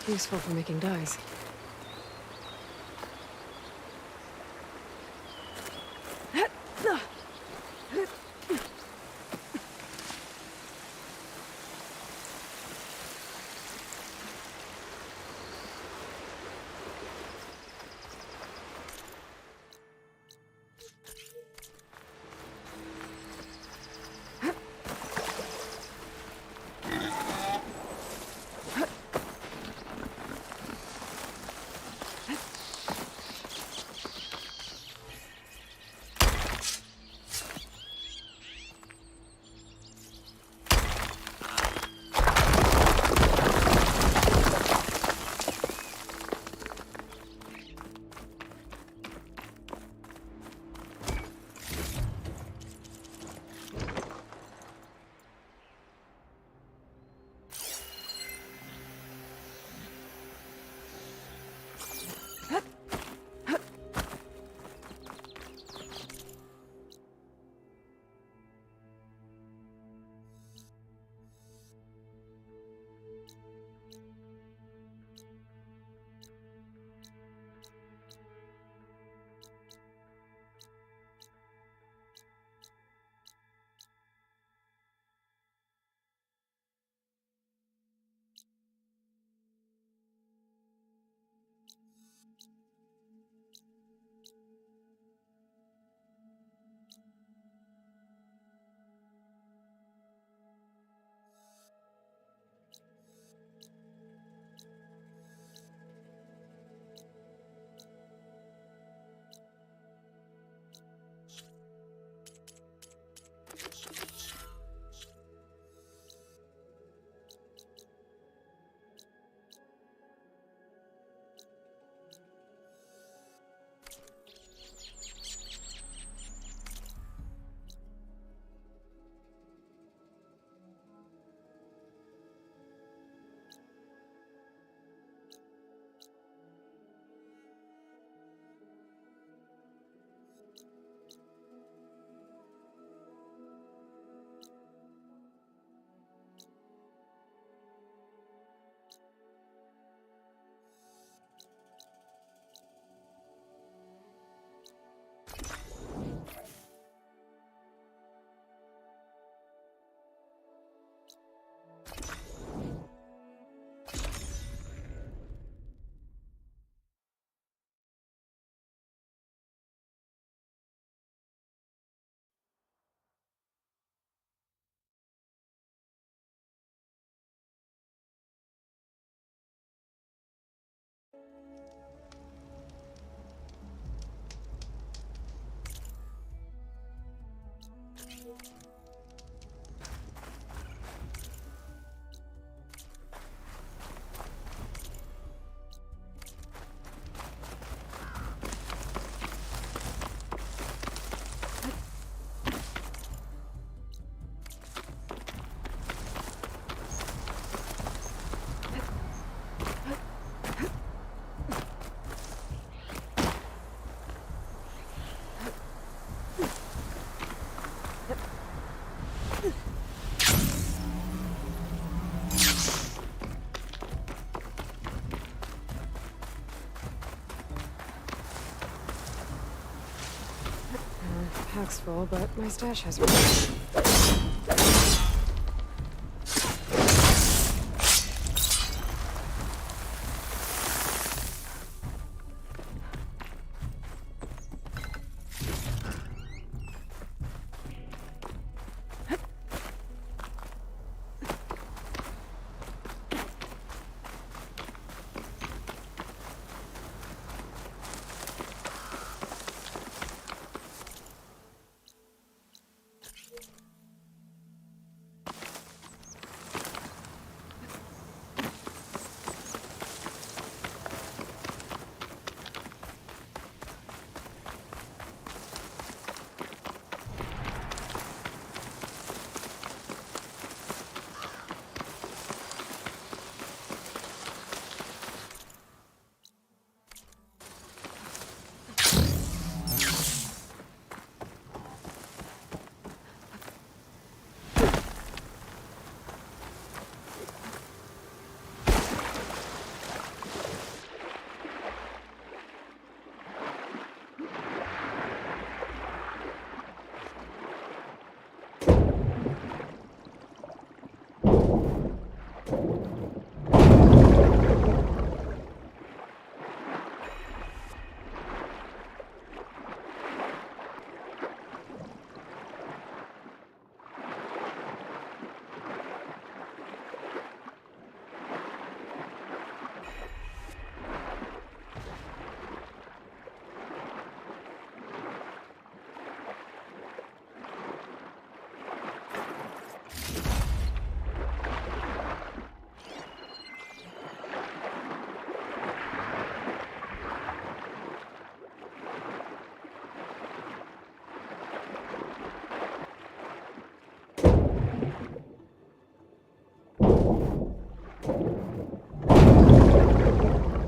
Useful for making dyes. Pack's full, but my stash has room.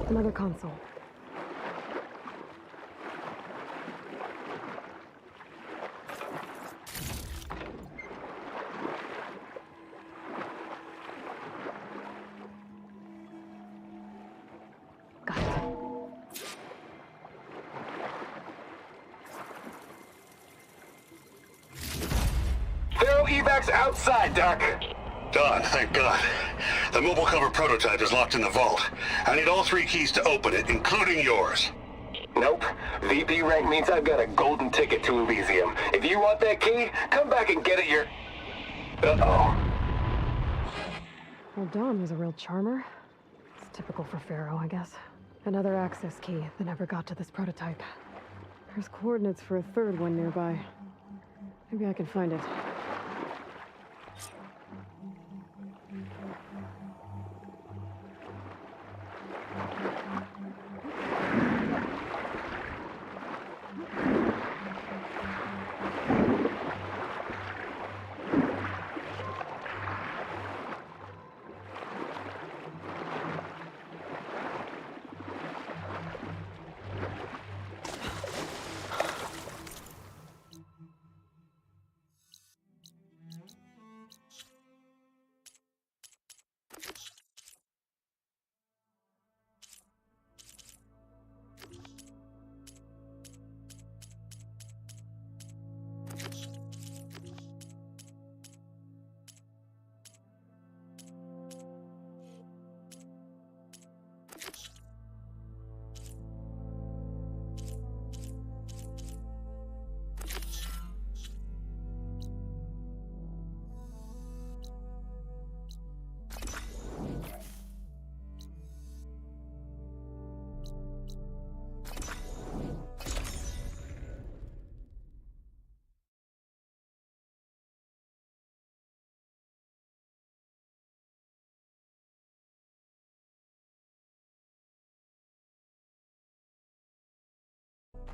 Another console. Got it. Throw evacs outside, Doc. Done, thank God. The mobile cover prototype is locked in the vault. I need all 3 keys to open it, including yours. Nope. VP rank means I've got a golden ticket to Elysium. If you want that key, come back and get it Uh-oh. Well, Dawn was a real charmer. It's typical for Pharaoh, I guess. Another access key that never got to this prototype. There's coordinates for a third one nearby. Maybe I can find it.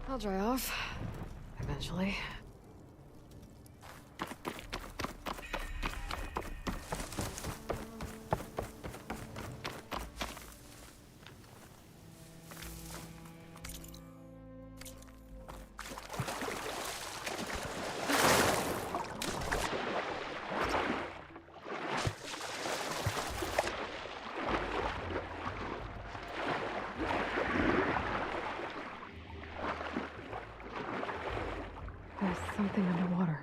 I'll dry off. Eventually. There's something underwater.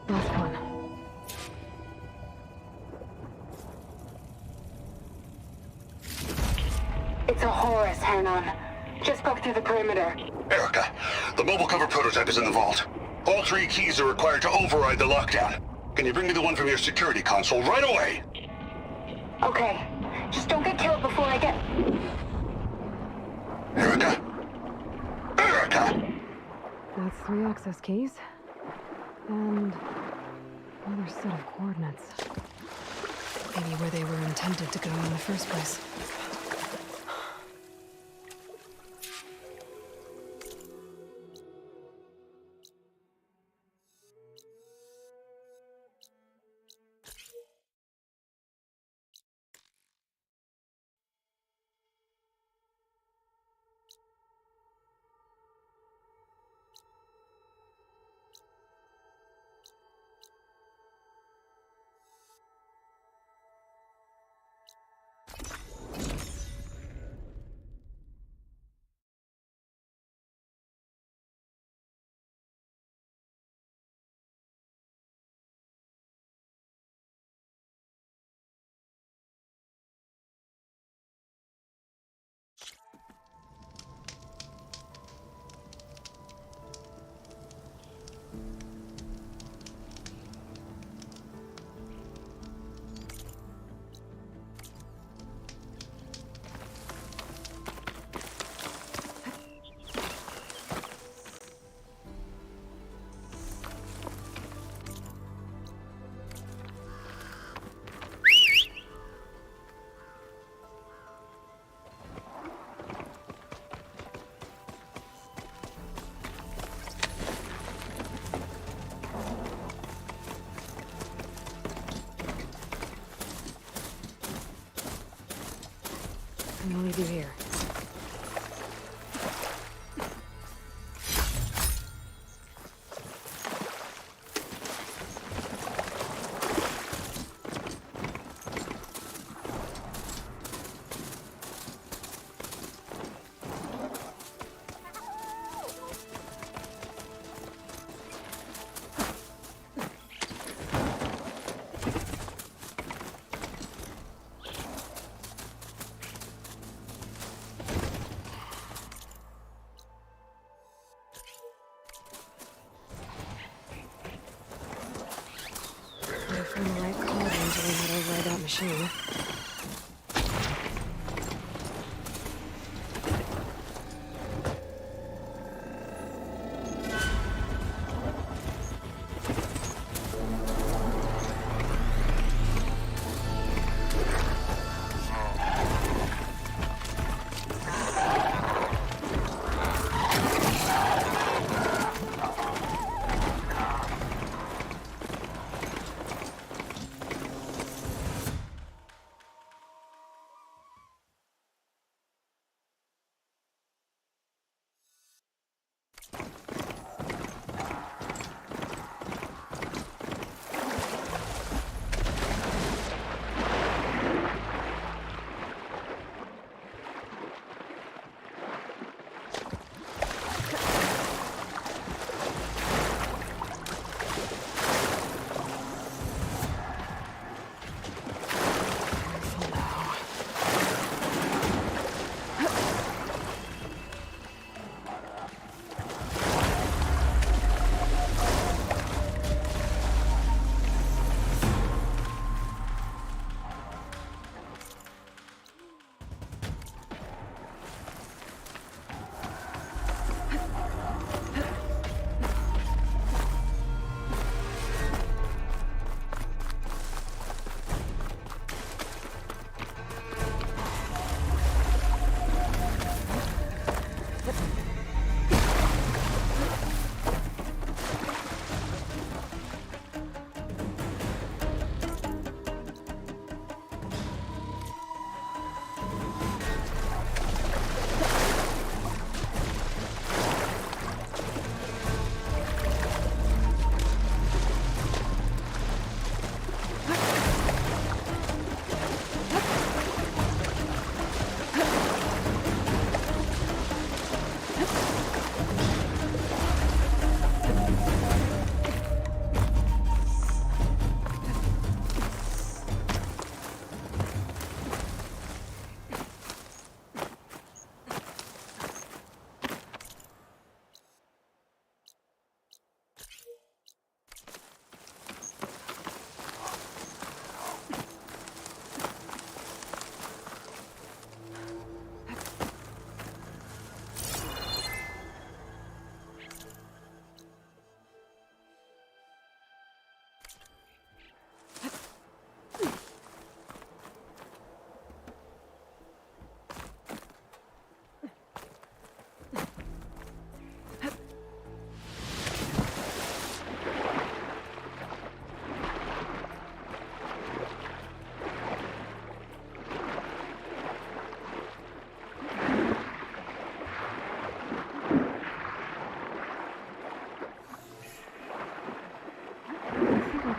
Last one. It's a Horus, Hanon. Just broke through the perimeter. Erica, the mobile cover prototype is in the vault. All 3 keys are required to override the lockdown. Can you bring me the one from your security console right away? Okay. Just don't get killed before I get... Erica? Erica! That's 3 access keys. And another set of coordinates. Maybe where they were intended to go in the first place. I'm gonna leave you here. From the right cauldron to learn how to override that machine.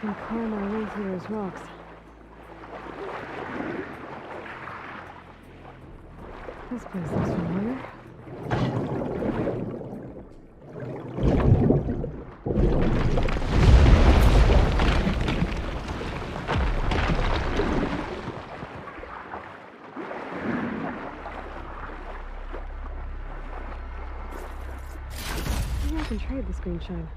can climb my way through those rocks. This place looks familiar. Maybe I can trade this green shine.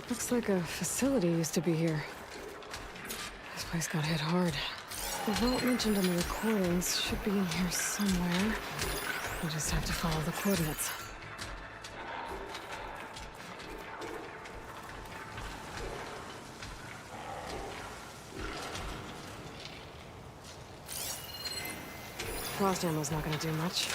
Looks like a facility used to be here. This place got hit hard. The vault mentioned in the recordings should be in here somewhere. We just have to follow the coordinates. Frost ammo's not gonna do much.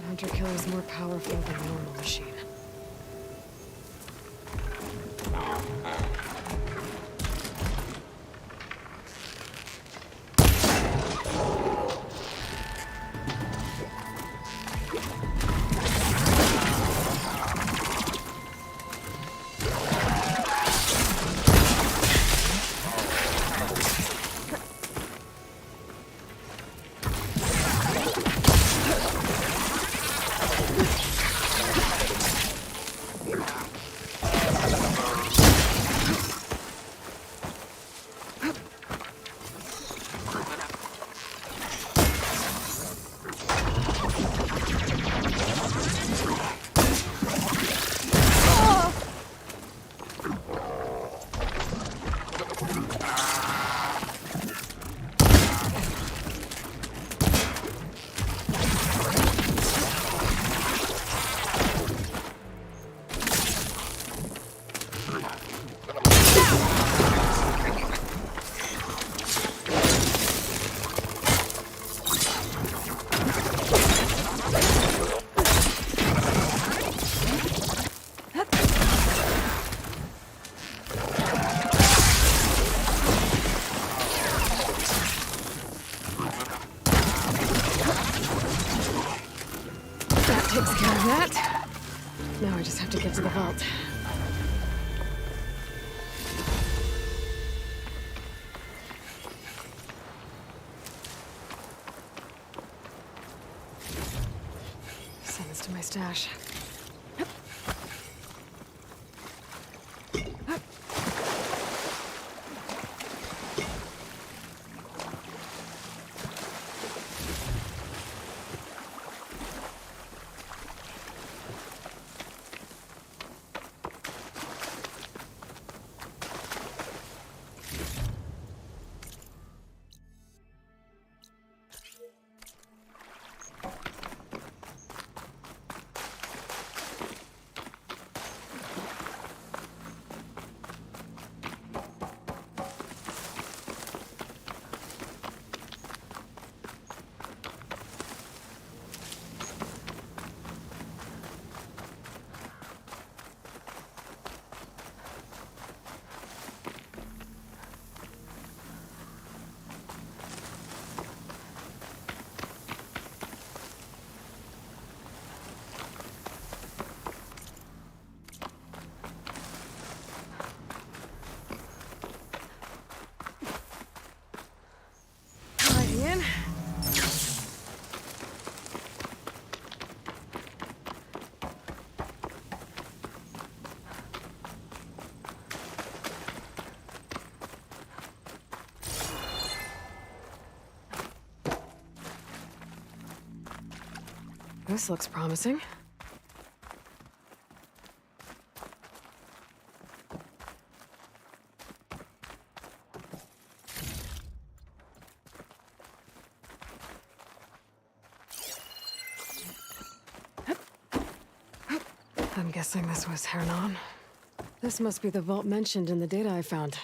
Hunter-killer is more powerful than a normal machine. Takes care of that. Now I just have to get to the vault. Send this to my stash. This looks promising. I'm guessing this was Hernon. This must be the vault mentioned in the data I found.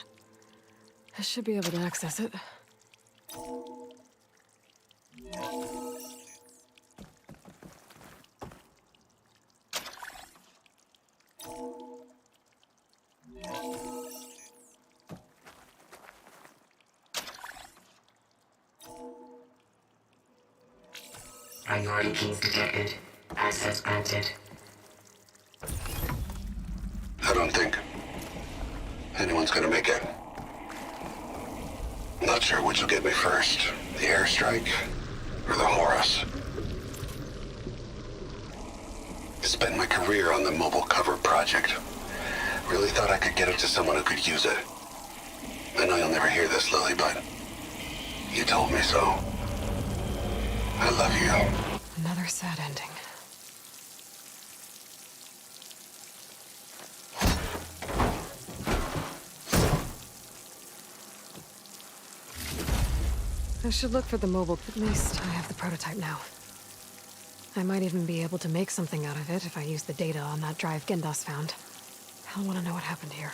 I should be able to access it. Priority keys detected. Access granted. I don't think anyone's gonna make it. Not sure which will get me first. The airstrike or the Horus. Spent my career on the mobile cover project. Really thought I could get it to someone who could use it. I know you'll never hear this, Lily, but you told me so. I love you. Another sad ending. I should look for the mobile. At least I have the prototype now. I might even be able to make something out of it if I use the data on that drive Gendas found. I'll want to know what happened here.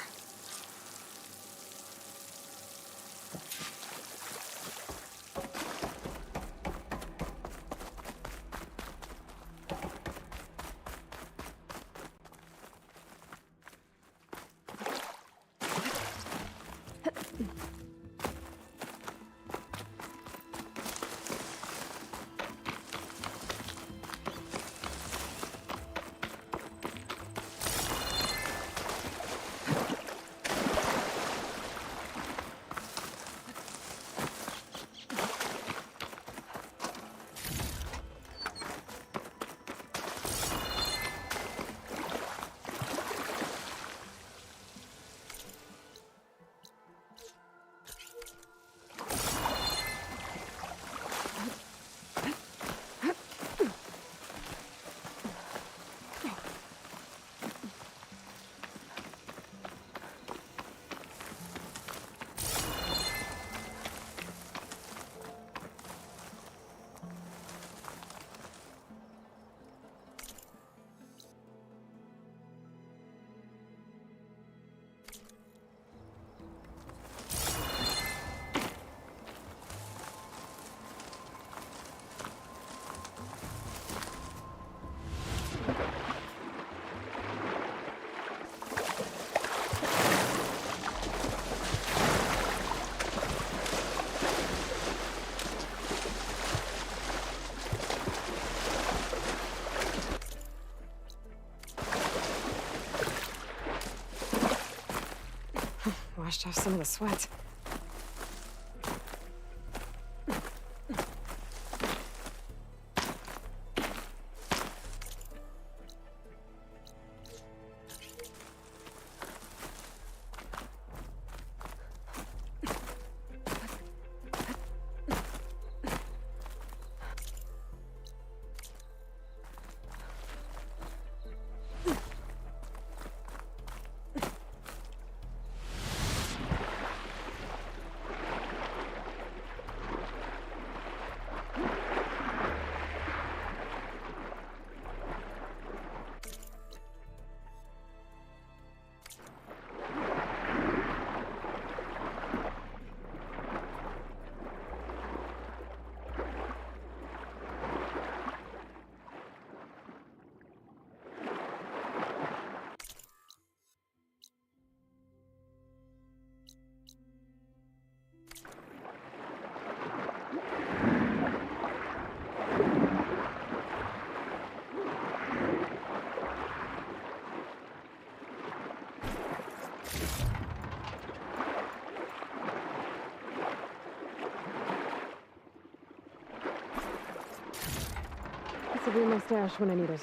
Washed off some of the sweat. This will be my stash when I need it.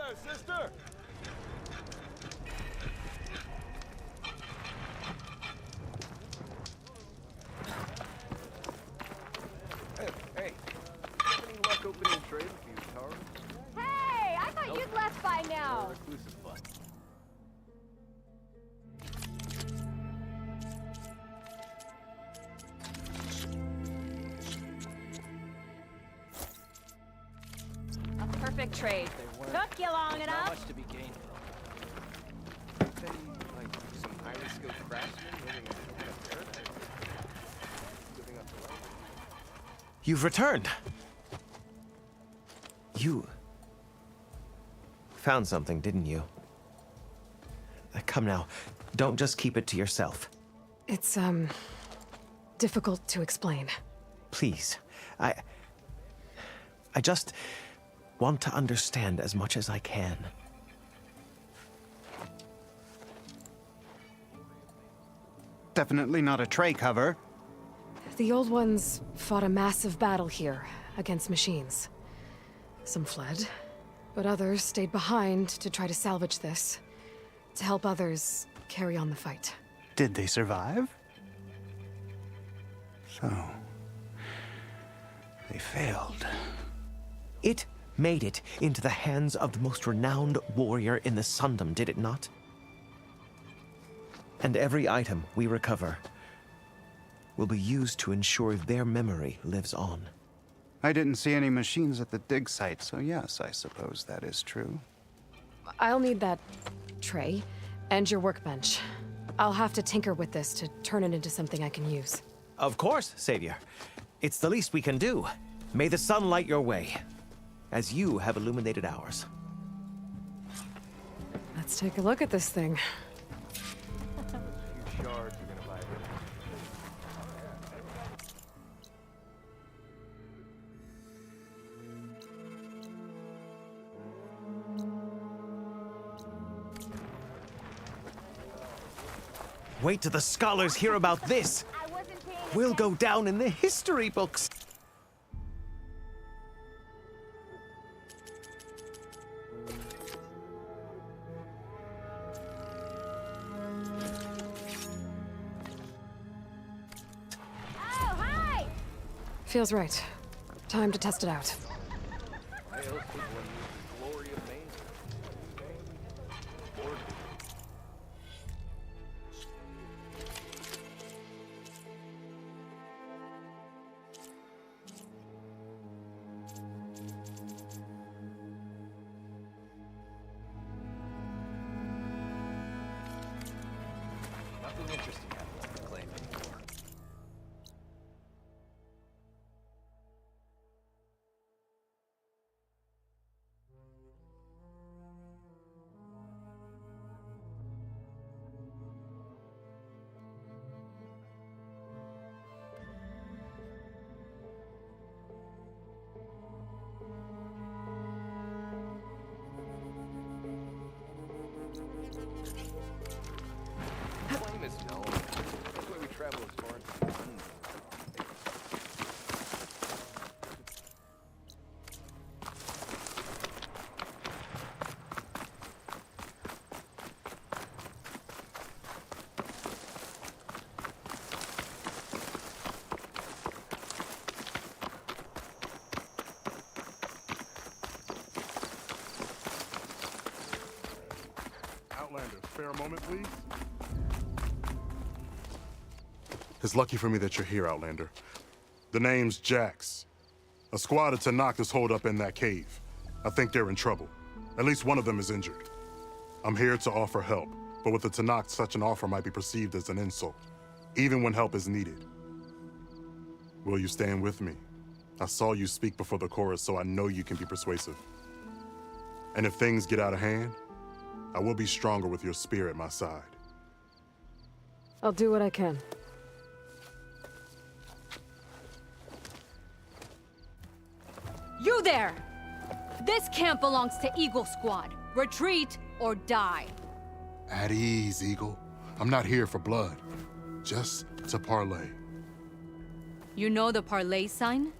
there, sister! Hey, any luck opening a trade with you, Tara? Hey, I thought you'd left by now. Reclusive bud. A perfect trade. Took you long Not enough. much to be gained. Any, like, some highly skilled craftsmen living in paradise? Living up to life? You've returned. You found something, didn't you? Come now, don't just keep it to yourself. It's, difficult to explain. Please, I just want to understand as much as I can. Definitely not a tray cover. The old ones fought a massive battle here against machines. Some fled, but others stayed behind to try to salvage this, to help others carry on the fight. Did they survive? So, they failed. It made it into the hands of the most renowned warrior in the Sundom, did it not? And every item we recover will be used to ensure their memory lives on. I didn't see any machines at the dig site, so yes, I suppose that is true. I'll need that tray and your workbench. I'll have to tinker with this to turn it into something I can use. Of course, Savior. It's the least we can do. May the sun light your way, as you have illuminated ours. Let's take a look at this thing. Few shards are gonna buy it. Wait till the scholars hear about this. We'll go down in the history books. Oh, hi! Feels right. Time to test it out. I hope people use the glory of Maine. Or nothing interesting happened on the claim anymore. Claim is known. That's why we travel as far as we can. Outlander, spare a moment, please. It's lucky for me that you're here, Outlander. The name's Jax. A squad of Tanakh is holed up in that cave. I think they're in trouble. At least one of them is injured. I'm here to offer help, but with the Tanakh, such an offer might be perceived as an insult, even when help is needed. Will you stand with me? I saw you speak before the chorus, so I know you can be persuasive. And if things get out of hand, I will be stronger with your spear at my side. I'll do what I can. You there! This camp belongs to Eagle Squad. Retreat or die. At ease, Eagle. I'm not here for blood, just to parlay. You know the parlay sign?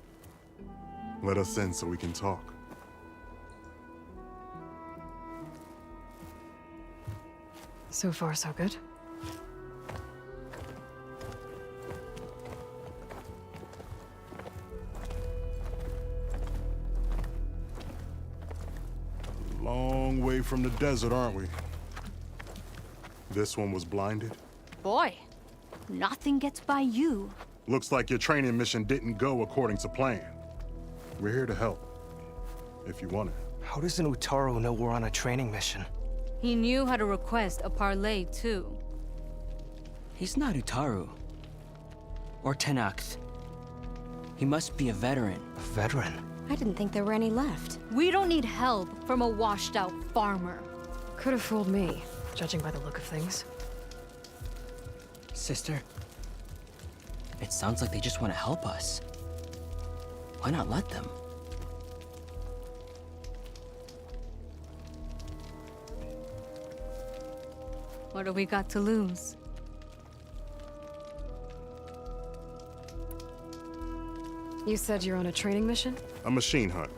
Let us in so we can talk. So far, so good. Long way from the desert, aren't we? This one was blinded. Boy, nothing gets by you. Looks like your training mission didn't go according to plan. We're here to help, if you want it. How does an Utaru know we're on a training mission? He knew how to request a parlay, too. He's not Utaru. Or Tenakth. He must be a veteran. A veteran? I didn't think there were any left. We don't need help from a washed-out farmer. Could have fooled me, judging by the look of things. Sister, it sounds like they just want to help us. Why not let them? What do we got to lose? You said you're on a training mission? A machine hunt.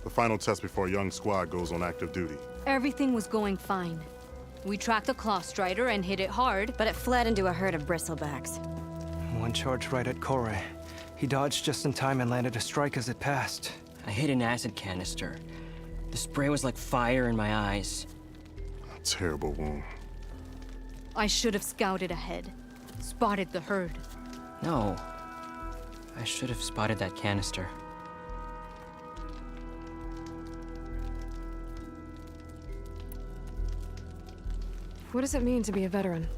The final test before a young squad goes on active duty. Everything was going fine. We tracked a claw strider and hit it hard, but it fled into a herd of bristlebacks. One charged right at Kore. He dodged just in time and landed a strike as it passed. I hit an acid canister. The spray was like fire in my eyes. A terrible wound. I should have scouted ahead. Spotted the herd. No. I should have spotted that canister. What does it mean to be a veteran?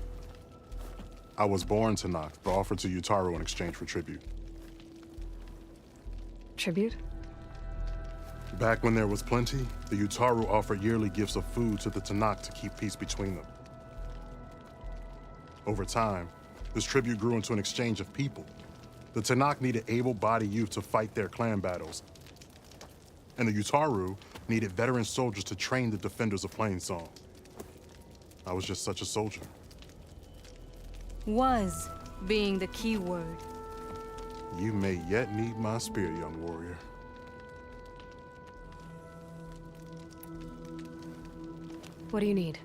I was born to Tenakth, but offered to Utaru in exchange for tribute. Tribute? Back when there was plenty, the Utaru offered yearly gifts of food to the Tenakth to keep peace between them. Over time, this tribute grew into an exchange of people. The Tenakth needed able-bodied youth to fight their clan battles, and the Utaru needed veteran soldiers to train the defenders of Plainsong. I was just such a soldier. Was being the key word. You may yet need my spear, young warrior. What do you need?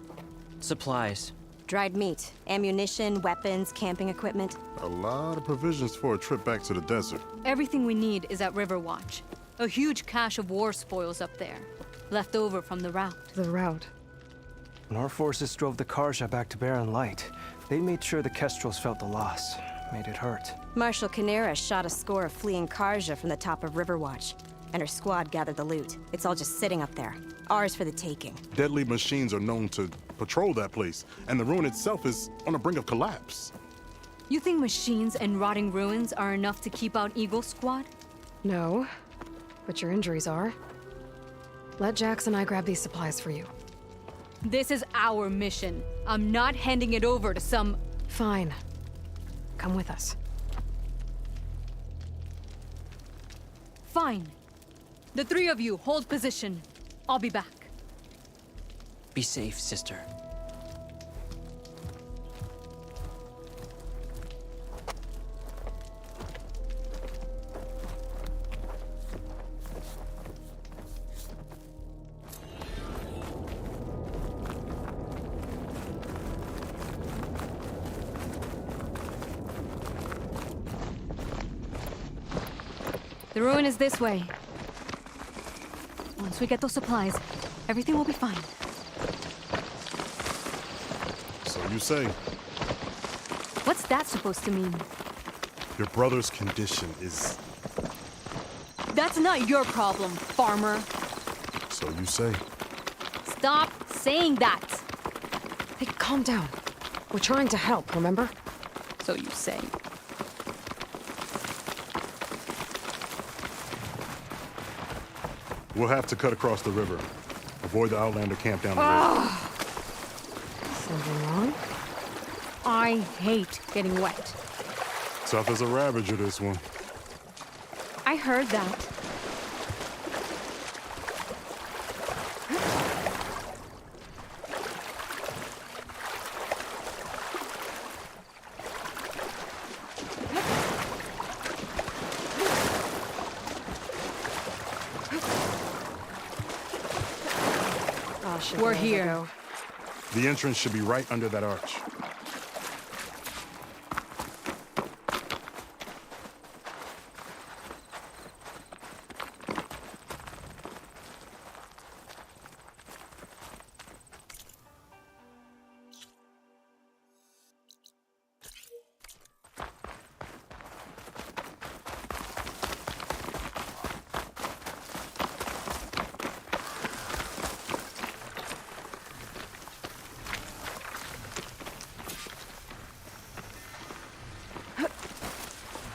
Supplies. Dried meat, ammunition, weapons, camping equipment. A lot of provisions for a trip back to the desert. Everything we need is at Riverwatch. A huge cache of war spoils up there, left over from the rout. The rout? When our forces drove the Karja back to Barren Light, they made sure the Kestrels felt the loss. Made it hurt. Marshal Canera shot a score of fleeing Karja from the top of Riverwatch, and her squad gathered the loot. It's all just sitting up there. Ours for the taking. Deadly machines are known to patrol that place, and the ruin itself is on the brink of collapse. You think machines and rotting ruins are enough to keep out Eagle Squad? No, but your injuries are. Let Jax and I grab these supplies for you. This is our mission. I'm not handing it over to some... Fine. Come with us. Fine. The three of you hold position. I'll be back. Be safe, sister. The ruin is this way. Once we get those supplies, everything will be fine. So you say. What's that supposed to mean? Your brother's condition is... That's not your problem, farmer. So you say. Stop saying that. Hey, calm down. We're trying to help, remember? So you say. We'll have to cut across the river. Avoid the Outlander camp down the road. Something wrong? I hate getting wet. Tough as a ravager, this one. I heard that. Oh, shit, We're where'd they here. go? The entrance should be right under that arch.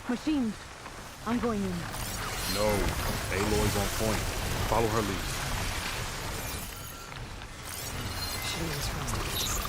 Machines. I'm going in. No. Aloy's on point. Follow her lead. Shouldn't use frost.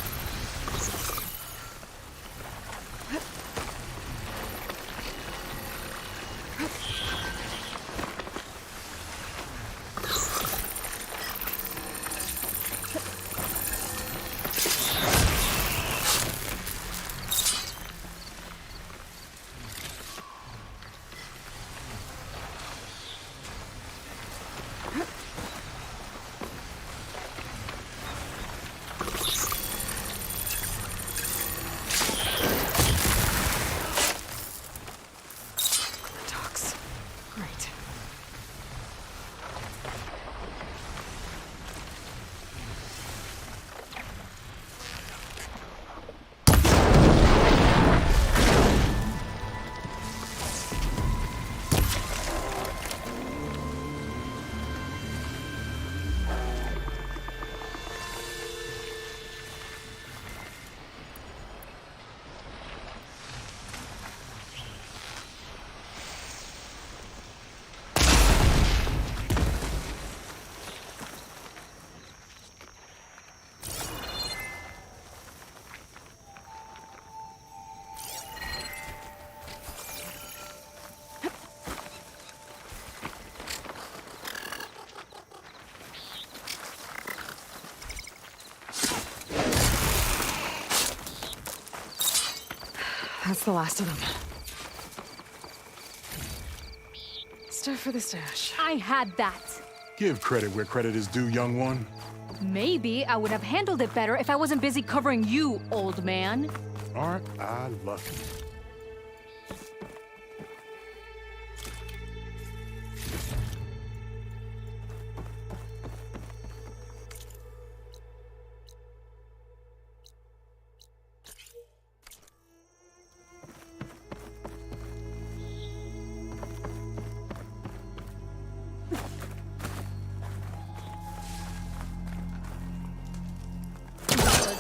That's the last of them. Stuff for the stash. I had that. Give credit where credit is due, young one. Maybe I would have handled it better if I wasn't busy covering you, old man. Aren't I lucky?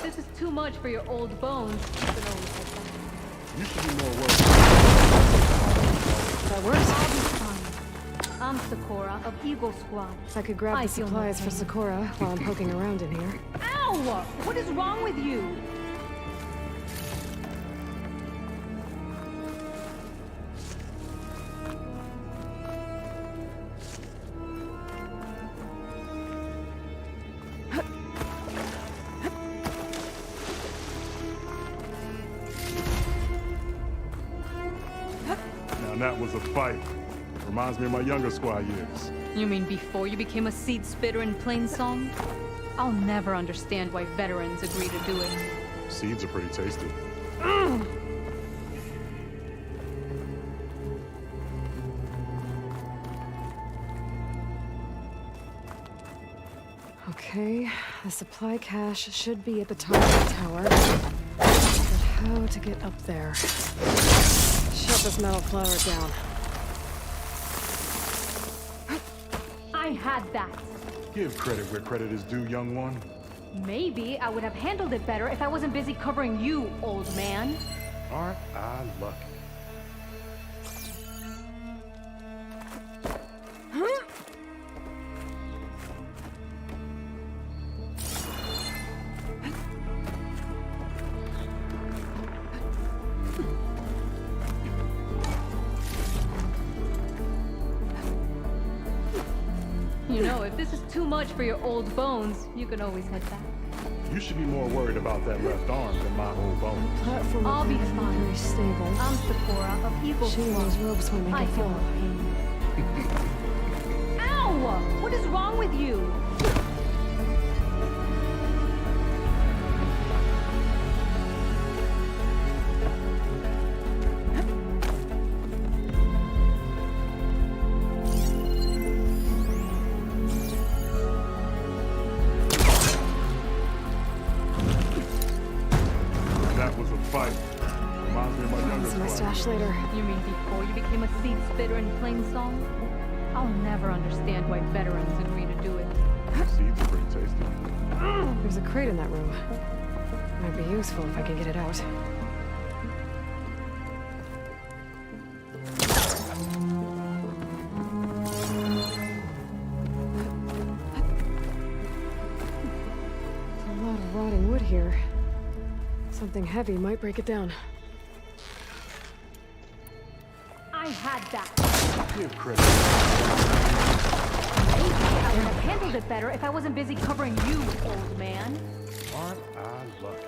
This is too much for your old bones. You should be more worried. That works. I'll be fine. I'm Sakura of Eagle Squad. I could grab the supplies for Sakura while I'm poking around in here. Ow! What is wrong with you? That was a fight. Reminds me of my younger squad years. You mean before you became a seed spitter in Plainsong? I'll never understand why veterans agree to do it. Seeds are pretty tasty. Okay, the supply cache should be at the top of the tower. But how to get up there? Shut this metal flower down. I had that. Give credit where credit is due, young one. Maybe I would have handled it better if I wasn't busy covering you, old man. Aren't I lucky? You know, if this is too much for your old bones, you can always head back. You should be more worried about that left arm than my old bones. Platform I'll be fine. Very stable. I'm Sakura of Eagle She and Squad. those ropes will make I it feel fall. no pain. Ow! What is wrong with you? was a fight. Reminds me of my younger It's my squad. stash later. You mean before you became a seed spitter in plain song? I'll never understand why veterans agree to do it. Seeds are pretty tasty. There's a crate in that room. Might be useful if I can get it out. A lot of rotting wood here. Something heavy might break it down. I had that. Give credit. Maybe I would have handled it better if I wasn't busy covering you, old man. Aren't I lucky?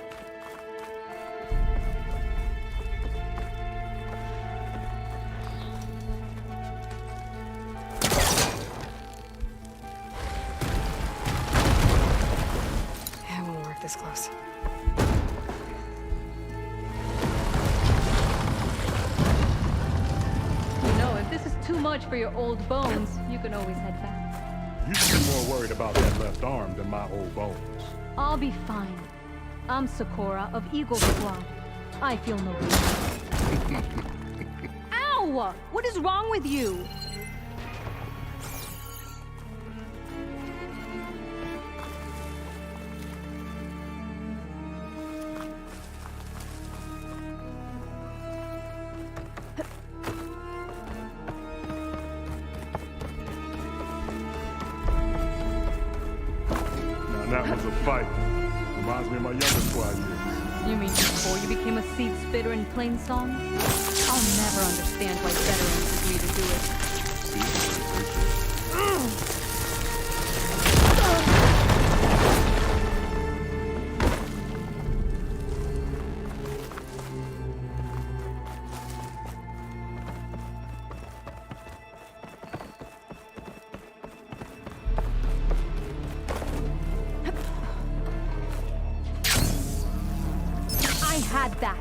It won't work this close. You know, if this is too much for your old bones, you can always head back. You should be more worried about that left arm than my old bones. I'll be fine. I'm Sakura of Eagle Squad. I feel no pain. Ow! What is wrong with you? Now that was a fight. Reminds me of my younger squad years. You mean before you became a seed spitter in plain song? I'll never understand why veterans agree to do it. Seeds are pretty tasty. I had that.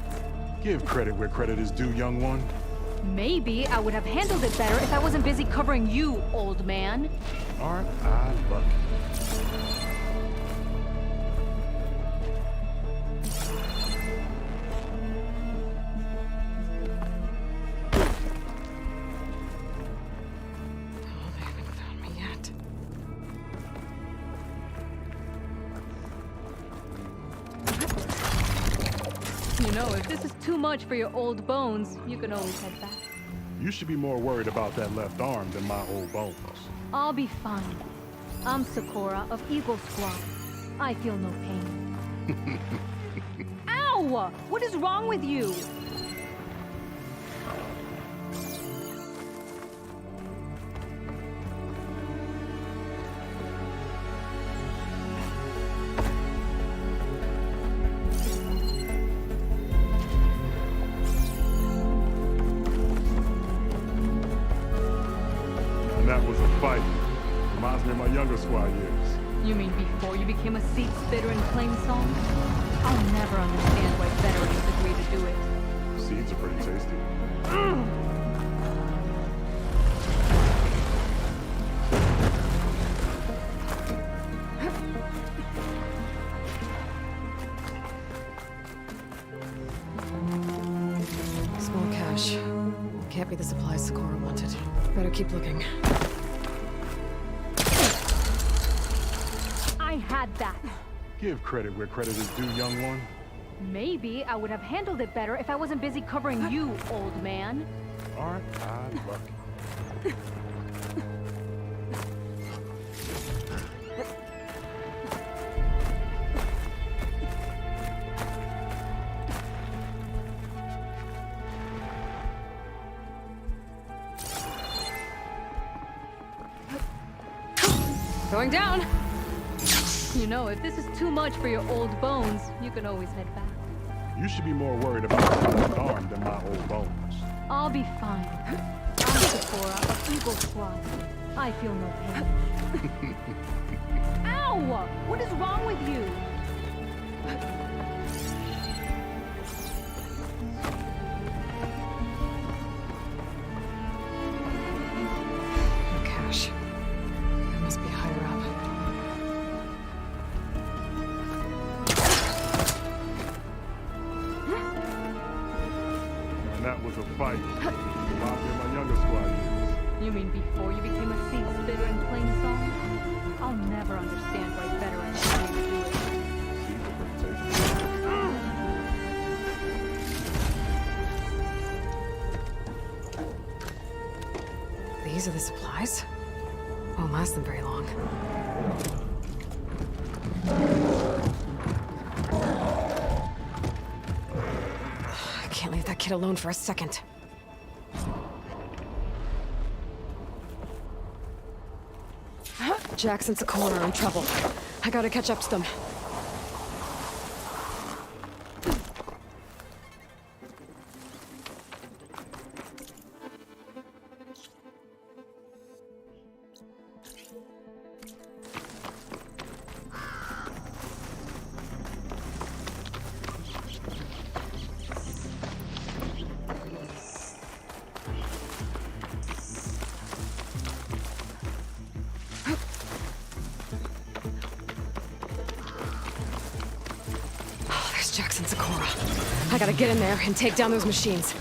Give credit where credit is due, young one. Maybe I would have handled it better if I wasn't busy covering you, old man. Aren't I lucky? Oh, they haven't found me yet. You know, if this is too much for your old bones, you can always head back. You should be more worried about that left arm than my old bones. I'll be fine. I'm Sakura of Eagle Squad. I feel no pain. Ow! What is wrong with you? And that was a fight. Reminds me of my younger squad years. You mean before you became a seed spitter in plain song? I'll never understand why veterans agree to do it. Seeds are pretty tasty. Small cache. Can't be the supplies Sakura wanted. Better keep looking. I had that. Give credit where credit is due, young one. Maybe I would have handled it better if I wasn't busy covering you, old man. Aren't I lucky? Going down. You know, if this is too much for your old bones, you can always head back. You should be more worried about my left arm than my old bones. I'll be fine. I'm Sakura of Eagle Squad. I feel no pain. Ow! What is wrong with you? No cache. It must be higher up. fight. Reminds me of my younger squad years. You mean before you became a seat spitter in plain song? I'll never understand why veterans can't do it. These are the supplies? Won't last them very long. I can't leave that kid alone for a second. Jax and Sakura are in trouble. I gotta catch up to them. Jax and Sakura. I gotta get in there and take down those machines.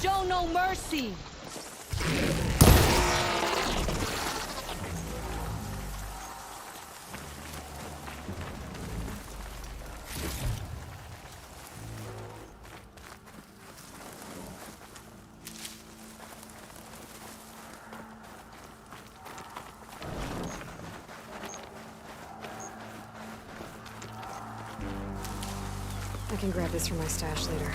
Show no mercy! I can grab this from my stash later.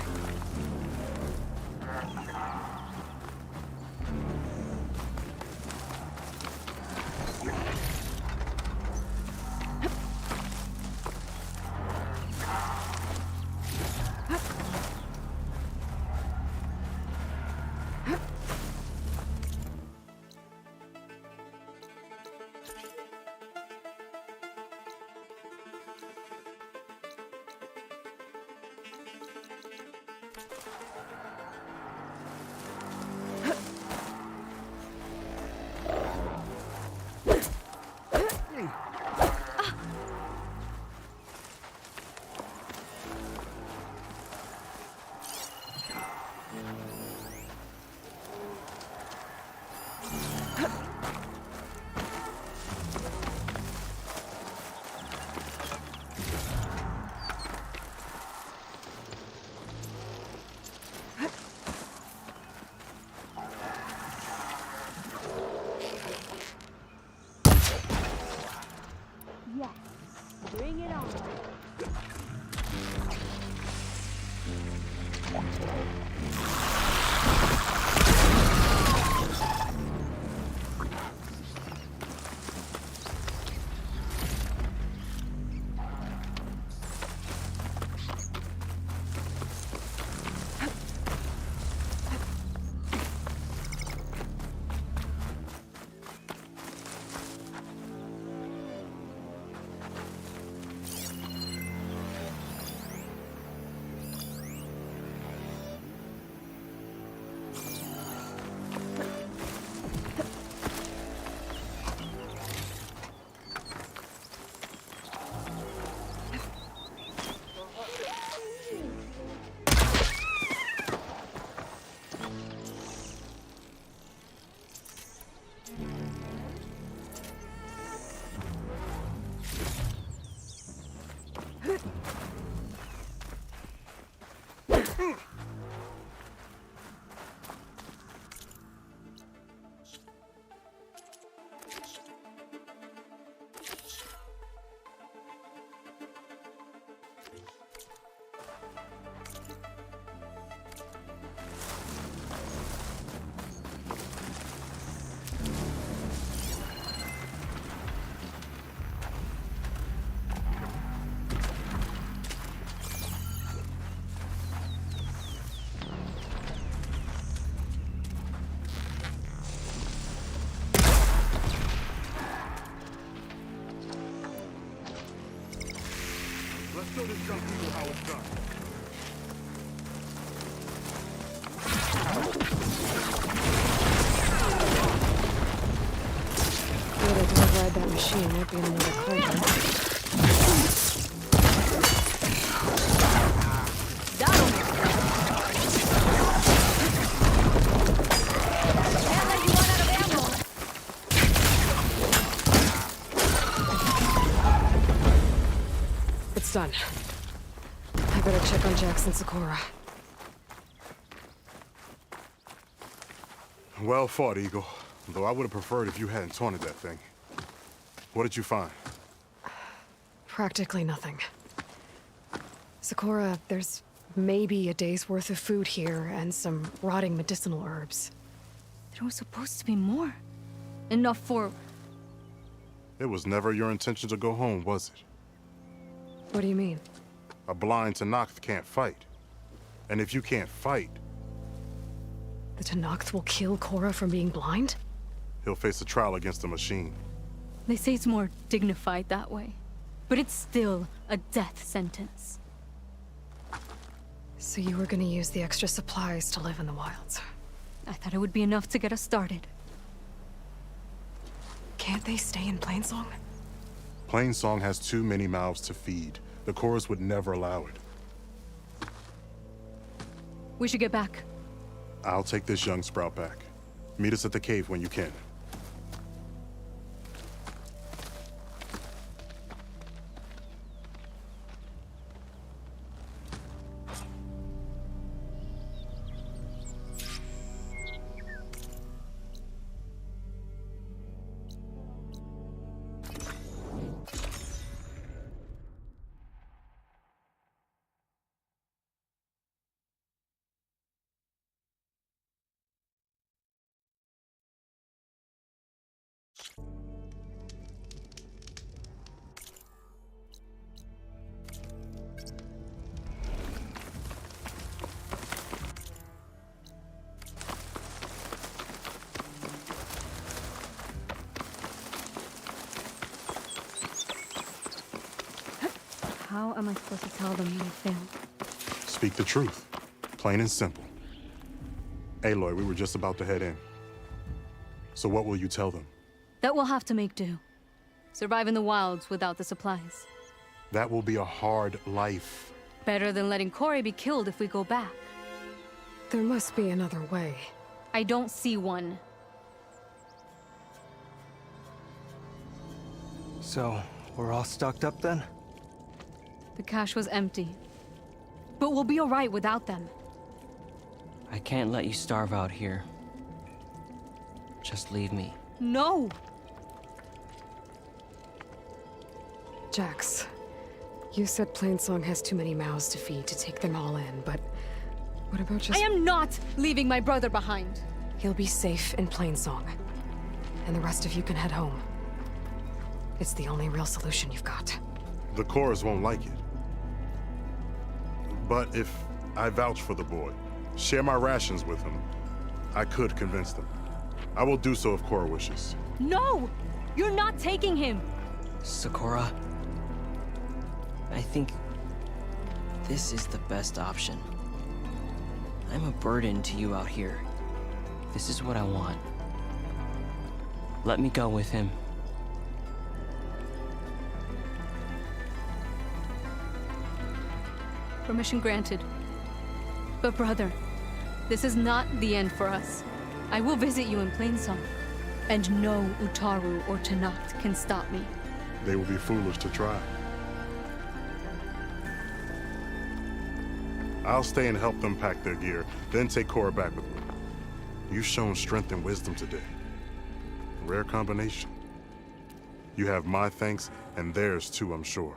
Tell people how it's done. Way to override that machine might be in another corner. It's done. I better check on Jax and Sakura. Well fought, Eagle. Though I would have preferred if you hadn't taunted that thing. What did you find? Practically nothing. Sakura, there's maybe a day's worth of food here and some rotting medicinal herbs. There was supposed to be more. Enough for... It was never your intention to go home, was it? What do you mean? A blind Tenakth can't fight. And if you can't fight... The Tenakth will kill Korra from being blind? He'll face a trial against the machine. They say it's more dignified that way. But it's still a death sentence. So you were gonna use the extra supplies to live in the wilds? I thought it would be enough to get us started. Can't they stay in Plainsong? Plainsong has too many mouths to feed. The Chorus would never allow it. We should get back. I'll take this young sprout back. Meet us at the cave when you can. How am I supposed to tell them when I failed? Speak the truth. Plain and simple. Aloy, we were just about to head in. So what will you tell them? That we'll have to make do. Survive in the wilds without the supplies. That will be a hard life. Better than letting Corey be killed if we go back. There must be another way. I don't see one. So, we're all stocked up then? The cache was empty. But we'll be alright without them. I can't let you starve out here. Just leave me. No! Jax, you said Plainsong has too many mouths to feed to take them all in, but what about just... I am not leaving my brother behind! He'll be safe in Plainsong, and the rest of you can head home. It's the only real solution you've got. The Chorus won't like it. But if I vouch for the boy, share my rations with him, I could convince them. I will do so if Korra wishes. No! You're not taking him! Sakura, I think this is the best option. I'm a burden to you out here. This is what I want. Let me go with him. Permission granted. But brother, this is not the end for us. I will visit you in Plainsong. And no Utaru or Tenakth can stop me. They will be foolish to try. I'll stay and help them pack their gear, then take Korra back with me. You've shown strength and wisdom today. Rare combination. You have my thanks, and theirs too, I'm sure.